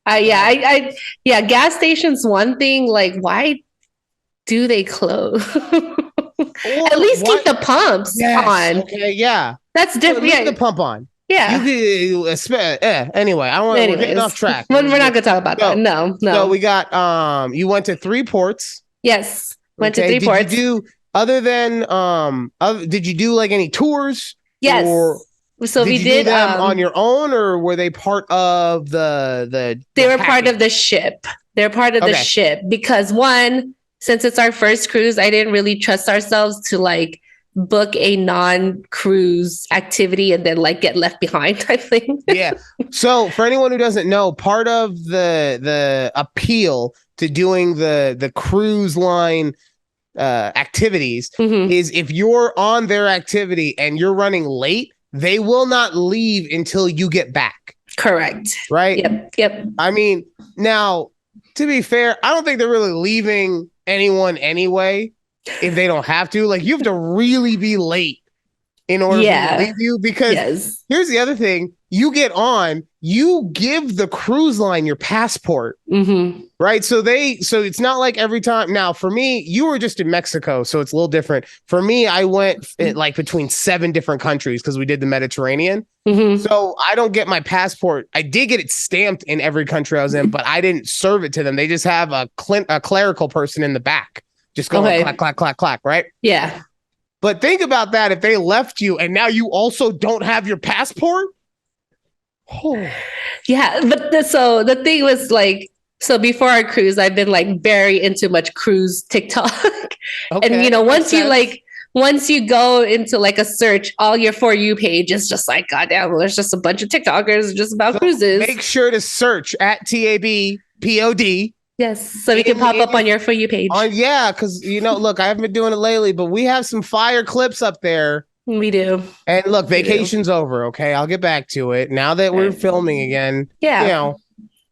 Yeah, gas stations, one thing, like, why do they close? At least keep the pumps on. Okay, yeah. That's different. Leave the pump on. Yeah. Anyway, we're getting off track. We're not gonna talk about that. No. So we got you went to 3 ports. Yes. Went to 3 ports. Did you do other than did you do like any tours? Yes. Or so we did do them on your own, or were they part of the They were part of the ship. They're part of the ship because one, since it's our first cruise, I didn't really trust ourselves to like book a non-cruise activity and then like get left behind type thing. Yeah. So for anyone who doesn't know, part of the appeal to doing the cruise line activities is if you're on their activity and you're running late, they will not leave until you get back. Correct. Right? Yep. I mean, now, to be fair, I don't think they're really leaving anyone anyway if they don't have to. Like, you have to really be late in order to leave you, because here's the other thing. You get on, you give the cruise line your passport, right? So it's not like every time. Now, for me, you were just in Mexico, so it's a little different. For me, I went like between 7 different countries because we did the Mediterranean. So I don't get my passport. I did get it stamped in every country I was in, but I didn't serve it to them. They just have a clerical person in the back, just going clack, clack, clack, clack, right? Yeah. But think about that. If they left you and now you also don't have your passport. Oh. Yeah, but so the thing was like, so before our cruise, I've been like very into much cruise TikTok. And you know, once you go into like a search, all your For You page is just like, goddamn, there's just a bunch of TikTokers just about cruises. Make sure to search at takeabreathpod. Yes, so we can pop up on your For You page. Yeah, because, you know, look, I haven't been doing it lately, but we have some fire clips up there. We do. And look, vacation's over, okay? I'll get back to it. Now that we're filming again, you know.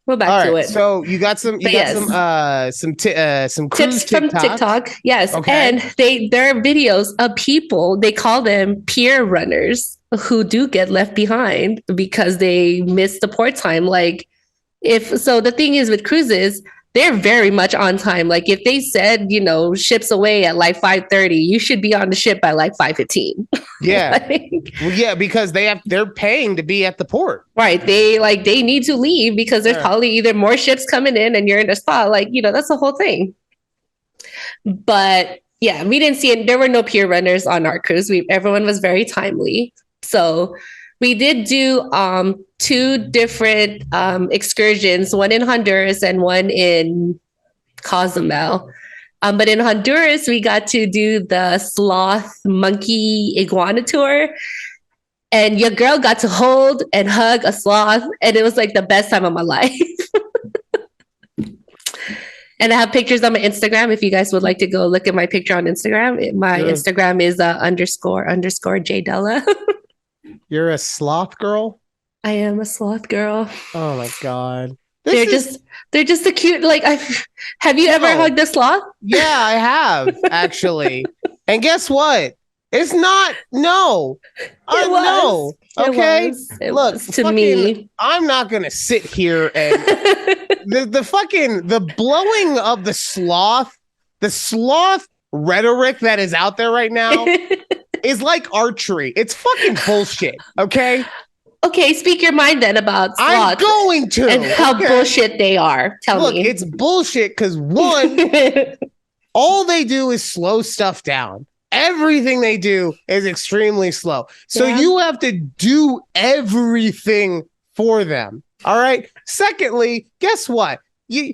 We're back to it. So you got some some cruise tips from TikTok. Yes. Okay. And there are videos of people, they call them pier runners, who do get left behind because they miss the port time. Like, the thing is with cruises, they're very much on time. Like, if they said, you know, ship's away at like 5:30, you should be on the ship by like 5:15. Yeah. Well, yeah, because they're paying to be at the port. Right. They need to leave because there's probably either more ships coming in and you're in the spot. Like, you know, that's the whole thing. But yeah, we didn't see it. There were no pier runners on our cruise. Everyone was very timely. So we did do 2 different excursions, one in Honduras and one in Cozumel. But in Honduras, we got to do the sloth monkey iguana tour. And your girl got to hold and hug a sloth. And it was like the best time of my life. And I have pictures on my Instagram. If you guys would like to go look at my picture on Instagram, my Instagram is __ J Della. You're a sloth girl? I am a sloth girl. Oh my God. They're just a cute, like, have you ever hugged a sloth? Yeah, I have, actually. And guess what? It's not, no. No. Okay. Look, to me. I'm not going to sit here and the blowing of the sloth rhetoric that is out there right now is like archery. It's fucking bullshit. Okay. Okay, speak your mind then about sloths. I'm going to. And how bullshit they are. Tell me. Look, it's bullshit because one, all they do is slow stuff down. Everything they do is extremely slow. So you have to do everything for them. All right. Secondly, guess what? You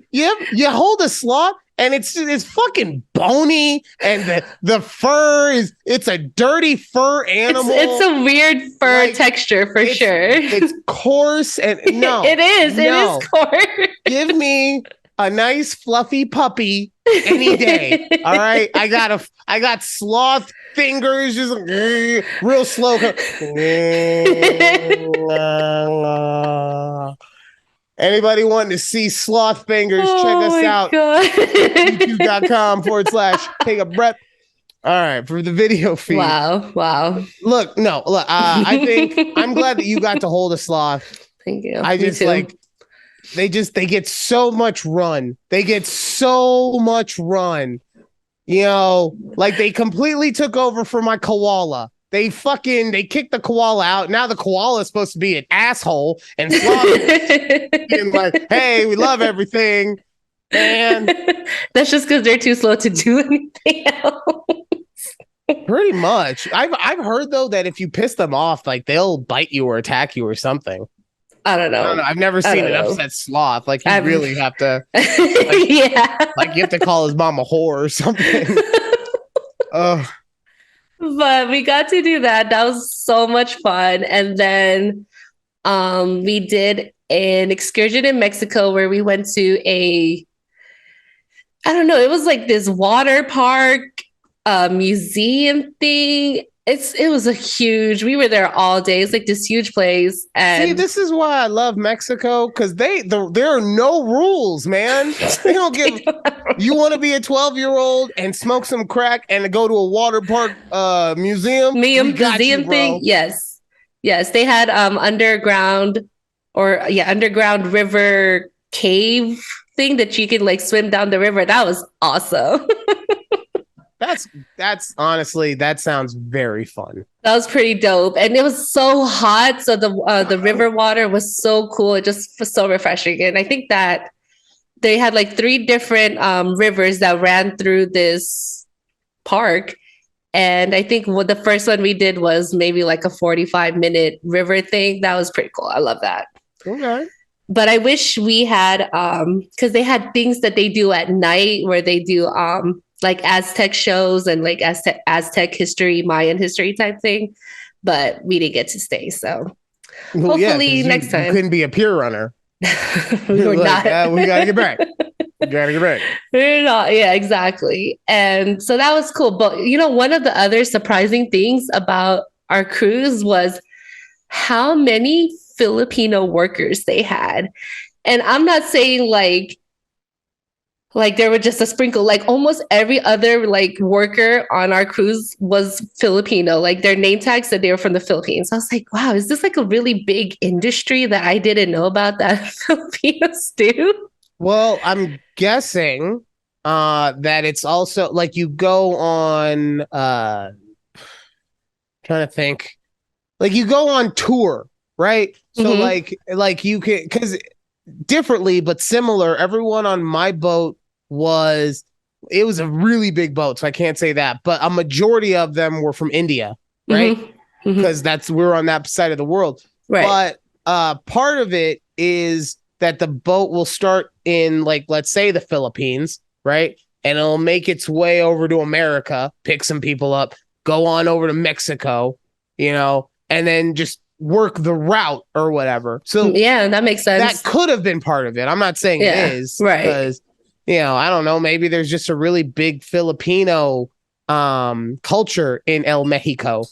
hold a sloth and it's fucking bony, and the fur it's a dirty fur animal. It's a weird fur texture for sure. It's coarse and no. It is coarse. Give me a nice fluffy puppy any day. All right. I got sloth fingers, just real slow. Anybody wanting to see sloth fingers, check us out. youtube.com/takeabreath. All right, for the video feed. Wow. Look, I think I'm glad that you got to hold a sloth. Thank you. I just like they get so much run. You like they completely took over for my koala. They kicked the koala out. Now the koala is supposed to be an asshole and being like, hey, we love everything. And that's just because they're too slow to do anything else. Pretty much. I've heard though that if you piss them off, like they'll bite you or attack you or something. I don't know. I've never seen an upset sloth. Like you really have to like you have to call his mom a whore or something. But we got to do that. That was so much fun. And then we did an excursion in Mexico where we went to I don't know, it was like this water park museum thing. It was we were there all day. It's like this huge place. And see, this is why I love Mexico, because there are no rules, man. They don't give you want to be a 12-year-old and smoke some crack and go to a water park museum thing. Yes. They had underground river cave thing that you could like swim down the river. That was awesome. That's honestly, that sounds very fun. That was pretty dope. And it was so hot. So the river water was so cool. It just was so refreshing. And I think that they had like 3 different rivers that ran through this park. And I think the first one we did was maybe like a 45-minute river thing. That was pretty cool. I love that. Okay. But I wish we had, because they had things that they do at night where they do like Aztec shows and like Aztec history, Mayan history type thing. But we didn't get to stay. So hopefully next time. You couldn't be a pier runner. We were not. We got to get back. We're not. Yeah, exactly. And so that was cool. But, one of the other surprising things about our cruise was how many Filipino workers they had. And I'm not saying like there were just a sprinkle, like almost every other like worker on our cruise was Filipino. Like their name tag said they were from the Philippines. I was like, wow, is this like a really big industry that I didn't know about that Filipinos do? Well, I'm guessing that it's also like you go on trying to think, like you go on tour, right? So like you can, because differently but similar, everyone on my boat was a really big boat, so I can't say that, but a majority of them were from India, right? Because we're on that side of the world, right? But part of it is that the boat will start in, like, let's say the Philippines, right? And it'll make its way over to America, pick some people up, go on over to Mexico, and then just work the route or whatever. So yeah, that makes sense. That could have been part of it. I'm not saying it is, right? Because I don't know. Maybe there's just a really big Filipino culture in El Mexico.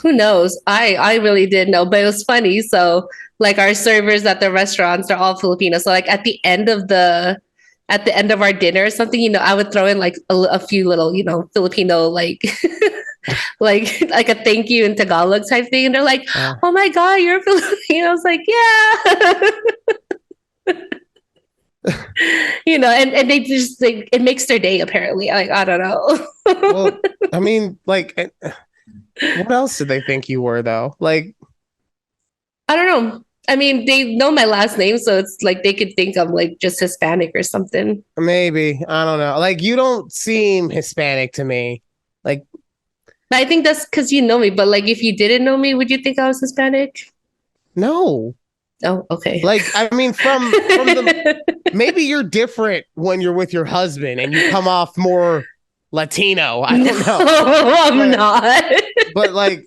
Who knows? I really didn't know, but it was funny. So like our servers at the restaurants are all Filipino. So like at the end of our dinner or something, I would throw in like a few little, Filipino like like a thank you in Tagalog type thing. And they're like, oh my God, you're Filipino. I was like, yeah. And they just like, it makes their day apparently. Like, I don't know. Well, I mean, like, what else did they think you were though? Like, I don't know. I mean, they know my last name, so it's like they could think I'm like just Hispanic or something. Maybe. I don't know. Like, you don't seem Hispanic to me. Like, I think that's because you know me. But like, if you didn't know me, would you think I was Hispanic? No. Oh, okay. Like, I mean, from maybe you're different when you're with your husband and you come off more Latino. I don't know. I'm not. But like,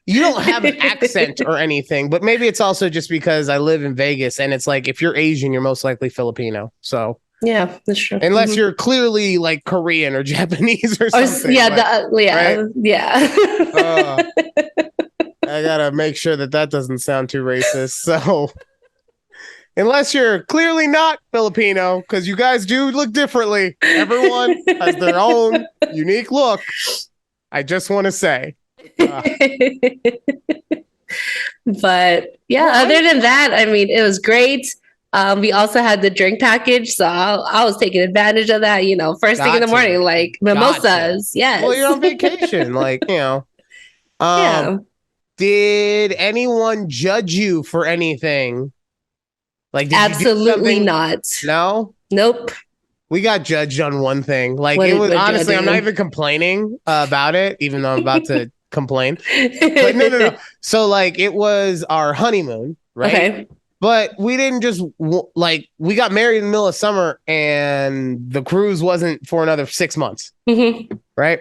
you don't have an accent or anything, but maybe it's also just because I live in Vegas and it's like, if you're Asian, you're most likely Filipino. So yeah, that's true. Unless you're clearly like Korean or Japanese or something. I gotta make sure that doesn't sound too racist. So unless you're clearly not Filipino, because you guys do look differently. Everyone has their own unique look. I just want to say. But yeah, other than that, I mean, it was great. We also had the drink package, so I was taking advantage of that. First thing in the morning, like mimosas. Yes. Well, you're on vacation, Yeah. Did anyone judge you for anything? Like, did Absolutely you do something? not. No? Nope. We got judged on one thing. Like, What it was did honestly, you I'm do? not even complaining about it, even though I'm about to complain. But no. So, like, it was our honeymoon, right? Okay. But we didn't just we got married in the middle of summer, and the cruise wasn't for another 6 months, right?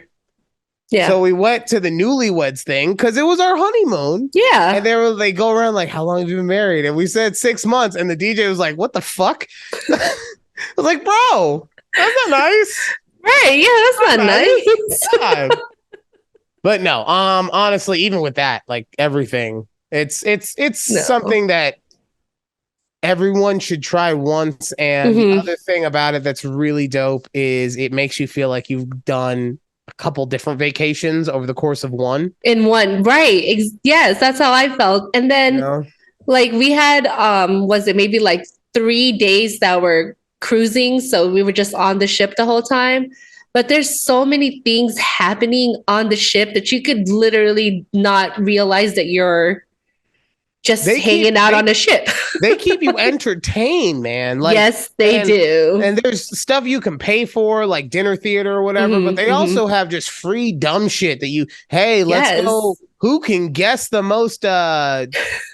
Yeah. So we went to the newlyweds thing because it was our honeymoon. Yeah. And they go around like, how long have you been married? And we said 6 months. And the DJ was like, what the fuck? I was like, bro, that's not nice. Right. Yeah, that's not nice. But no, honestly, even with that, like everything, it's something that everyone should try once. And the other thing about it that's really dope is it makes you feel like you've done a couple different vacations over the course of one. In one, right. Yes, that's how I felt. And then like we had was it maybe like 3 days that were cruising, so we were just on the ship the whole time. But there's so many things happening on the ship that you could literally not realize that you're just hanging out on a ship. They keep you entertained, man. Like, yes, they do. And there's stuff you can pay for, like dinner theater or whatever, but they also have just free dumb shit that let's go. Who can guess the most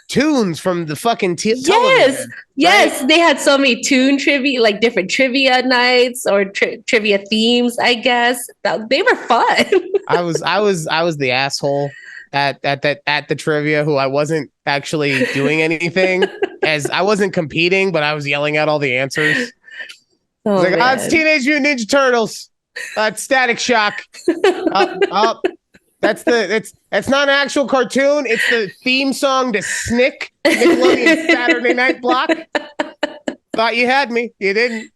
tunes from the fucking television? Yes, they had so many tune trivia, like different trivia nights or trivia themes, I guess. They were fun. I was the asshole at the trivia who I wasn't actually doing anything, as I wasn't competing, but I was yelling out all the answers. It's Teenage Mutant Ninja Turtles. Static Shock. That's not an actual cartoon. It's the theme song to Snick, Nickelodeon Saturday Night Block. Thought you had me. You didn't.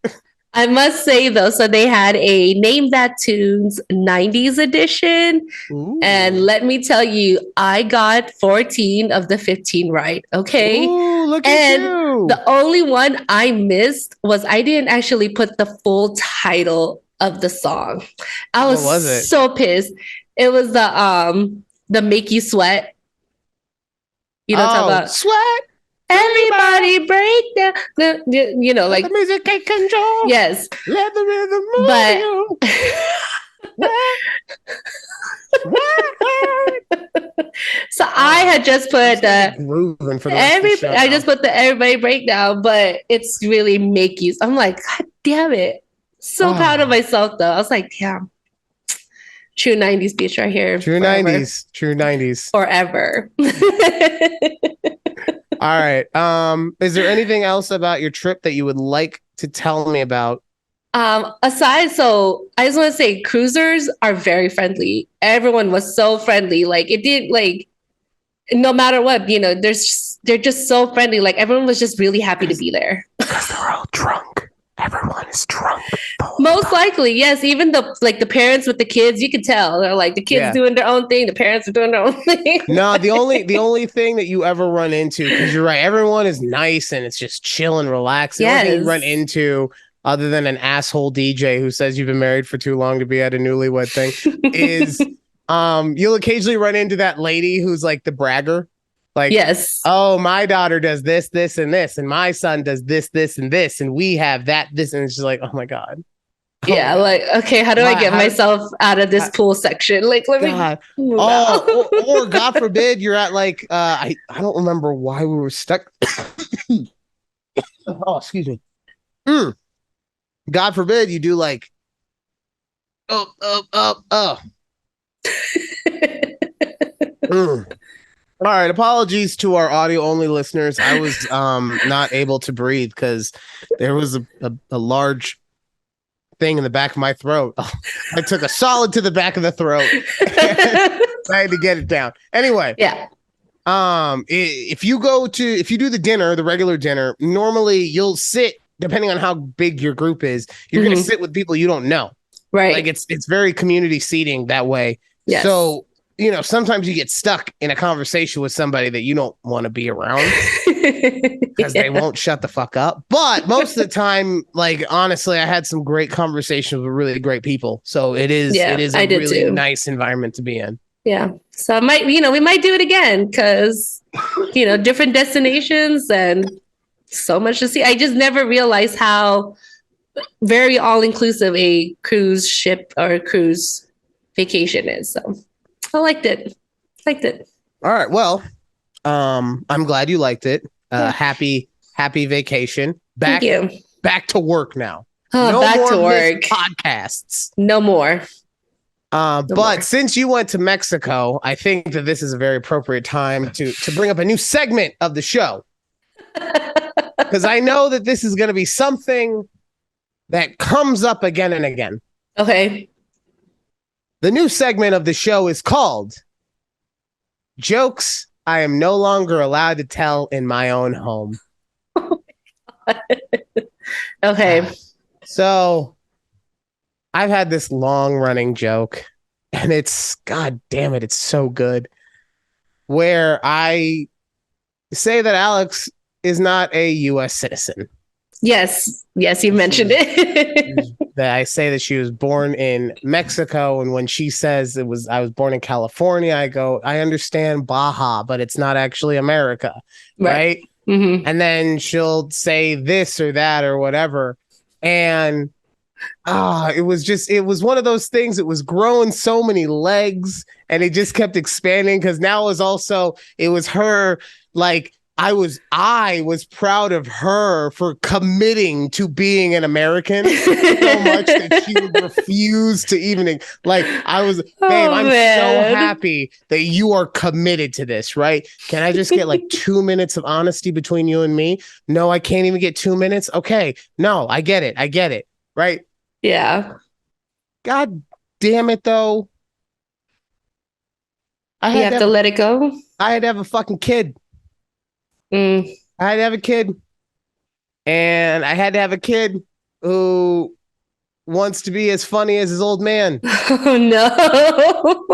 I must say, though, so they had a Name That Tunes 90s edition. Ooh. And let me tell you, I got 14 of the 15 right. Okay. Ooh, look at you. The only one I missed was I didn't actually put the full title of the song. I was so pissed. It was the Make You Sweat. You know what I'm talking about? Sweat. Everybody break down. Like the music take control. Yes. Let the rhythm move you. So I had just put I just put the Everybody Breakdown, but it's really Make You. I'm like, God damn it. So proud of myself though. I was like, damn. True 90s bitch right here. True forever. 90s. True 90s. Forever. All right. Is there anything else about your trip that you would like to tell me about? So I just want to say cruisers are very friendly. Everyone was so friendly. Like it did no matter what, they're just so friendly. Like everyone was just really happy to be there. Because they're all drunk. Everyone is drunk. Most likely, yes. Even the parents with the kids, you can tell they're like the kids doing their own thing, the parents are doing their own thing. No, the only thing that you ever run into, because you're right, everyone is nice and it's just chill and relaxed. The only thing you run into, other than an asshole DJ who says you've been married for too long to be at a newlywed thing, is you'll occasionally run into that lady who's like the bragger. Like, yes. Oh, my daughter does this, this, and this, and my son does this, this, and this, and we have that, this, and it's just like, oh my God. Yeah, like, okay, how do I get myself out of this pool section? Like, let me move out. or God forbid you're at like I don't remember why we were stuck. Oh, excuse me. God forbid you do like All right, apologies to our audio only listeners. I was not able to breathe because there was a large thing in the back of my throat. I took a solid to the back of the throat. I had to get it down. Anyway. Yeah. If you do the dinner, the regular dinner, normally you'll sit, depending on how big your group is, you're going to sit with people you don't know. Right. Like it's very community seating that way. Yes. So sometimes you get stuck in a conversation with somebody that you don't want to be around because they won't shut the fuck up. But most of the time, like, honestly, I had some great conversations with really great people. So it is a really nice environment to be in. Yeah. So we might do it again because, different destinations and so much to see. I just never realized how very all-inclusive a cruise ship or a cruise vacation is. So I liked it. All right. Well, I'm glad you liked it. Happy vacation. Thank you. Back to work now. No back more to work. Podcasts. No more. But since you went to Mexico, I think that this is a very appropriate time to bring up a new segment of the show. Because I know that this is going to be something that comes up again and again. Okay. The new segment of the show is called Jokes I Am No Longer Allowed to Tell in My Own Home. Oh my God. Okay. So I've had this long running joke, and God damn it, it's so good, where I say that Alex is not a U.S. citizen. Yes, you mentioned it. That I say that she was born in Mexico, and when she says I was born in California, I go, I understand Baja, but it's not actually America, right? Mm-hmm. And then she'll say this or that or whatever, and it was one of those things. It was growing so many legs, and it just kept expanding because now it was her, like, I was proud of her for committing to being an American so much that she would refuse to even, like, I was, babe, I'm so happy that you are committed to this, right? Can I just get like 2 minutes of honesty between you and me? No, I can't even get 2 minutes. Okay. No, I get it. Right. Yeah. God damn it, though. You have to let it go. I had to have a fucking kid. I had to have a kid. And I had to have a kid who wants to be as funny as his old man. Oh, no.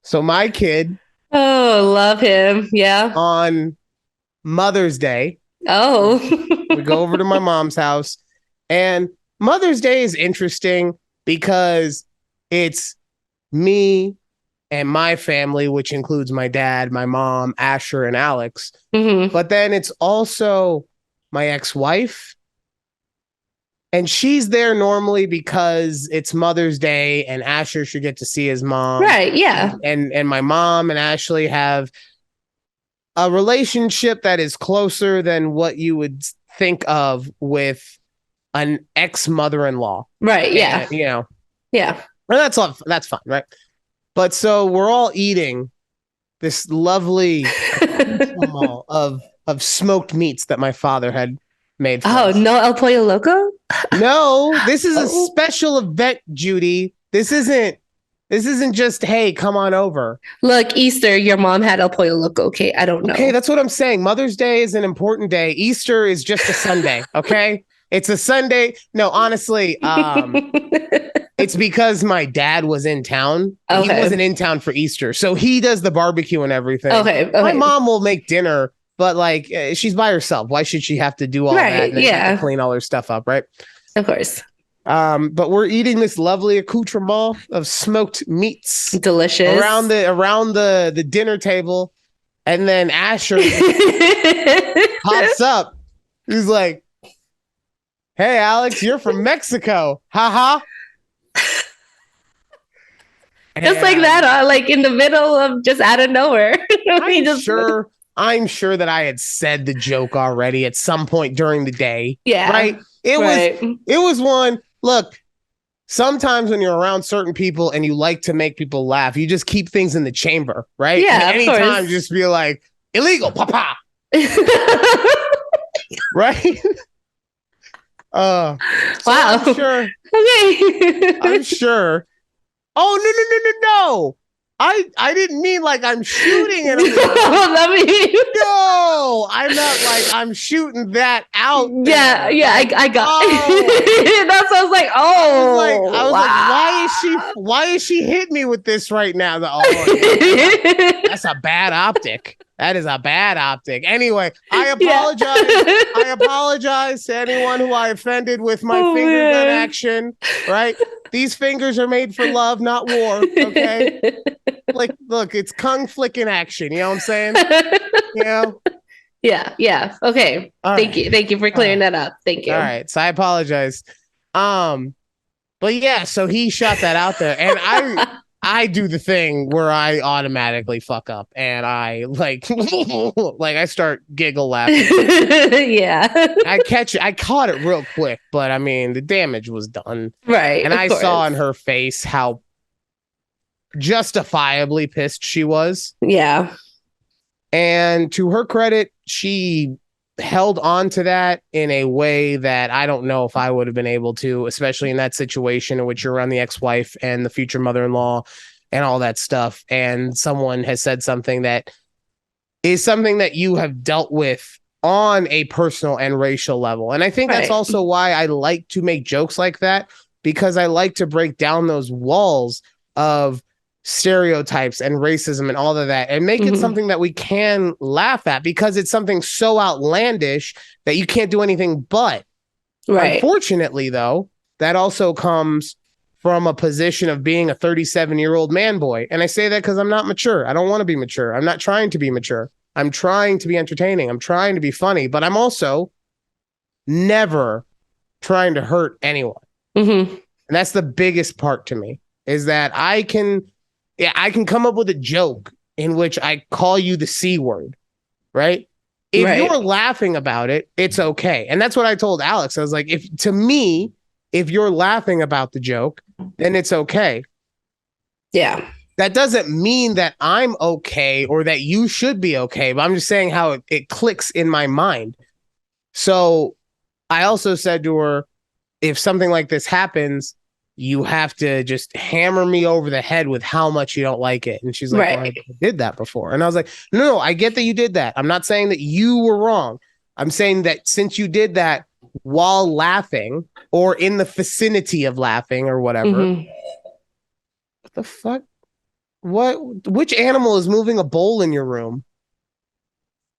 So my kid. Oh, love him. Yeah. On Mother's Day. Oh. We go over to my mom's house. And Mother's Day is interesting because it's me and my family, which includes my dad, my mom, Asher, and Alex. Mm-hmm. But then it's also my ex-wife. And she's there normally because it's Mother's Day and Asher should get to see his mom. Right, yeah. And my mom and Ashley have a relationship that is closer than what you would think of with an ex-mother-in-law. Right, yeah. And, yeah. And that's fine, right? But so we're all eating this lovely of smoked meats that my father had made for us. No El Pollo Loco? No, this is a special event, Judy. This isn't just, hey, come on over. Look, Easter, your mom had El Pollo Loco. Okay, I don't know. Okay, that's what I'm saying. Mother's Day is an important day. Easter is just a Sunday, okay? It's a Sunday. No, honestly, it's because my dad was in town. Okay. He wasn't in town for Easter. So he does the barbecue and everything. Okay. My mom will make dinner, but like she's by herself. Why should she have to do all that and have to clean all her stuff up, right? Of course. But we're eating this lovely accoutrement of smoked meats. Delicious. Around the dinner table. And then Asher pops up. He's like, hey, Alex, you're from Mexico. Ha. Just like that, like in the middle of just out of nowhere. I'm sure that I had said the joke already at some point during the day. Yeah. Right? It was one. Look, sometimes when you're around certain people and you like to make people laugh, you just keep things in the chamber, right? Yeah. And anytime, just be like, illegal, papa. Right? Wow. I'm sure. Okay. I'm sure. Oh, no. I didn't mean like I'm shooting at him. No, I'm not like I'm shooting that out. Yeah, there. yeah, Like, I got. oh. That's what I was like. I was Wow. like, why is she hit me with this right now? Yeah, that's a bad optic. That is a bad optic. Anyway, I apologize. Yeah. I apologize to anyone who I offended with my finger gun action. Right? These fingers are made for love, not war. Okay. Like, look, it's kung flicking action. You know what I'm saying? You know? Yeah, yeah. Okay. Thank you. Thank you for clearing that up. Thank you. All right. So I apologize. But yeah, so he shot that out there, and I do the thing where I automatically fuck up, and I like I start giggle laughing. Yeah, I caught it real quick, but I mean the damage was done, right? And I saw in her face how justifiably pissed she was. Yeah. And to her credit, she held on to that in a way that I don't know if I would have been able to, especially in that situation in which you're around the ex-wife and the future mother-in-law and all that stuff. And someone has said something that is something that you have dealt with on a personal and racial level. And I think that's also why I like to make jokes like that, because I like to break down those walls of stereotypes and racism and all of that and make it something that we can laugh at, because it's something so outlandish that you can't do anything but. Unfortunately, though, that also comes from a position of being a 37-year-old man boy. And I say that because I'm not mature. I don't want to be mature. I'm not trying to be mature. I'm trying to be entertaining. I'm trying to be funny, but I'm also never trying to hurt anyone. And that's the biggest part to me, is that I can come up with a joke in which I call you the C word, right? If you're laughing about it, it's okay. And that's what I told Alex. I was like, if you're laughing about the joke, then it's okay. Yeah. That doesn't mean that I'm okay or that you should be okay, but I'm just saying how it clicks in my mind. So I also said to her, if something like this happens, you have to just hammer me over the head with how much you don't like it. And she's like, well, I did that before. And I was like, no, I get that you did that. I'm not saying that you were wrong. I'm saying that since you did that while laughing or in the vicinity of laughing or whatever, what the fuck? Which animal is moving a bowl in your room?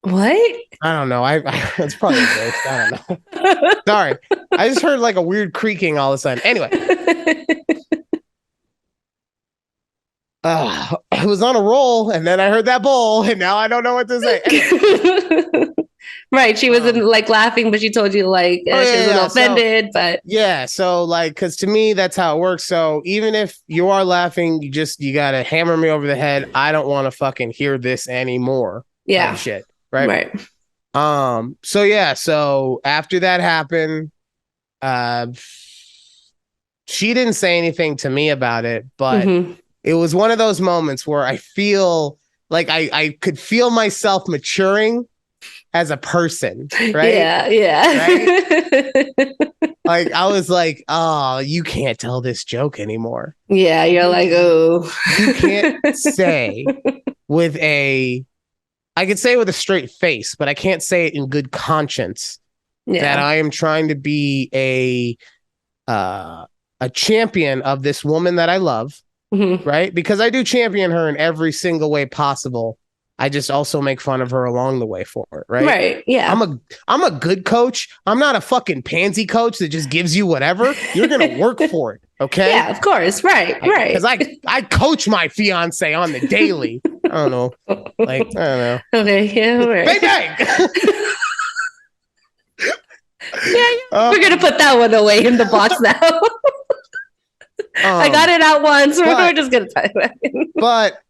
What? I don't know. It's probably a ghost. I don't know. Sorry. I just heard like a weird creaking all of a sudden. Anyway. I was on a roll, and then I heard that bowl, and now I don't know what to say. Anyway. Right. She wasn't like laughing, but she told you like she was a little offended. But yeah, so like, because to me, that's how it works. So even if you are laughing, you got to hammer me over the head. I don't want to fucking hear this anymore. Yeah. Shit. Right. So yeah. So after that happened, she didn't say anything to me about it, but it was one of those moments where I feel like I could feel myself maturing as a person, right? Yeah. Right? Like I was like, oh, you can't tell this joke anymore. Yeah, you're like, oh. You can't say I could say it with a straight face, but I can't say it in good conscience that I am trying to be a champion of this woman that I love, right? Because I do champion her in every single way possible. I just also make fun of her along the way for it, right? Right. Yeah. I'm a good coach. I'm not a fucking pansy coach that just gives you whatever. You're gonna work for it, okay? Yeah, of course. Right. Because I coach my fiance on the daily. I don't know. Like, I don't know. Okay. Yeah. Right. Bang bang. Yeah, we're gonna put that one away in the box now. I got it out once. We're just gonna type it. But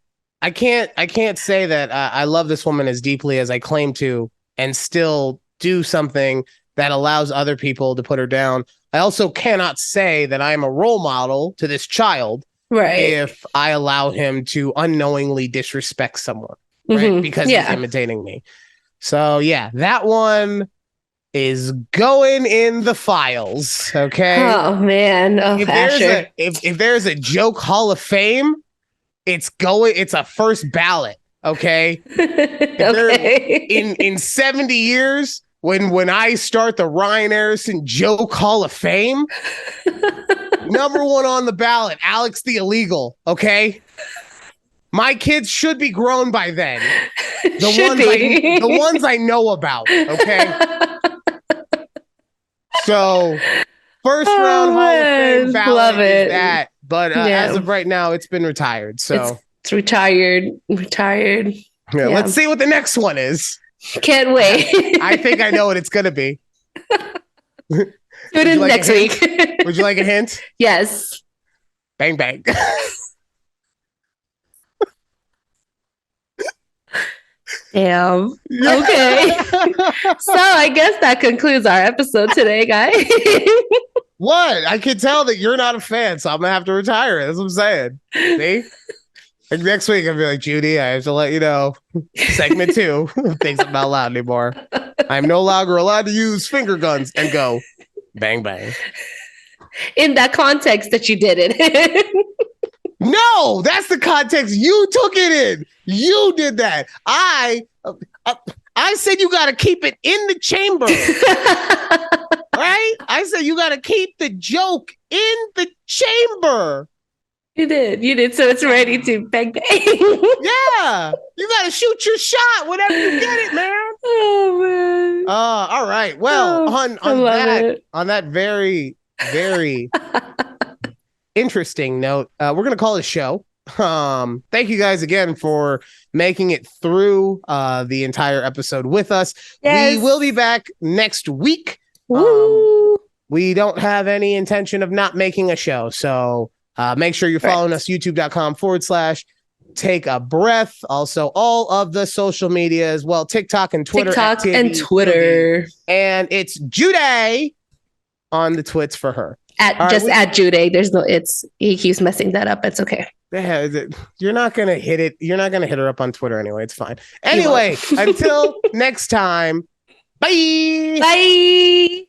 I can't say that I love this woman as deeply as I claim to, and still do something that allows other people to put her down. I also cannot say that I'm a role model to this child, right? If I allow him to unknowingly disrespect someone, right? Because he's imitating me. So yeah, that one is going in the files. Okay. Oh man. Oh, if there's a joke Hall of Fame, It's a first ballot. Okay. Okay. In 70 years, when I start the Ryan Harrison Joke Hall of Fame, number one on the ballot, Alex the Illegal. Okay. My kids should be grown by then. The ones I know about. Okay. So first round Hall of Fame ballot is that. But as of right now, it's been retired. So it's retired. Yeah, let's see what the next one is. Can't wait. I think I know what it's going to be. Tune in next week. Would you like a hint? Yes. Bang, bang. Damn. Okay. So I guess that concludes our episode today, guys. What? I can tell that you're not a fan, so I'm going to have to retire it. That's what I'm saying. See? Like next week, I'll be like, Judy, I have to let you know. Segment 2. Things I'm not allowed anymore. I'm no longer allowed to use finger guns and go bang, bang. In that context that you did it. No, that's the context you took it in. You did that. I said you got to keep it in the chamber. Right? I said you got to keep the joke in the chamber. You did. So it's ready to bang, bang. Yeah. You got to shoot your shot whenever you get it, man. Oh, man. All right. Well, on that very, very interesting note, we're going to call it a show. Thank you guys again for making it through the entire episode with us. Yes. We will be back next week. We don't have any intention of not making a show. So make sure you're following us, youtube.com/take a breath. Also, all of the social media as well, TikTok and Twitter. And it's Judy on the twits for her. At Judy. There's no he keeps messing that up. It's okay. Yeah, you're not gonna hit it. You're not gonna hit her up on Twitter anyway. It's fine. Anyway, until next time. Bye. Bye.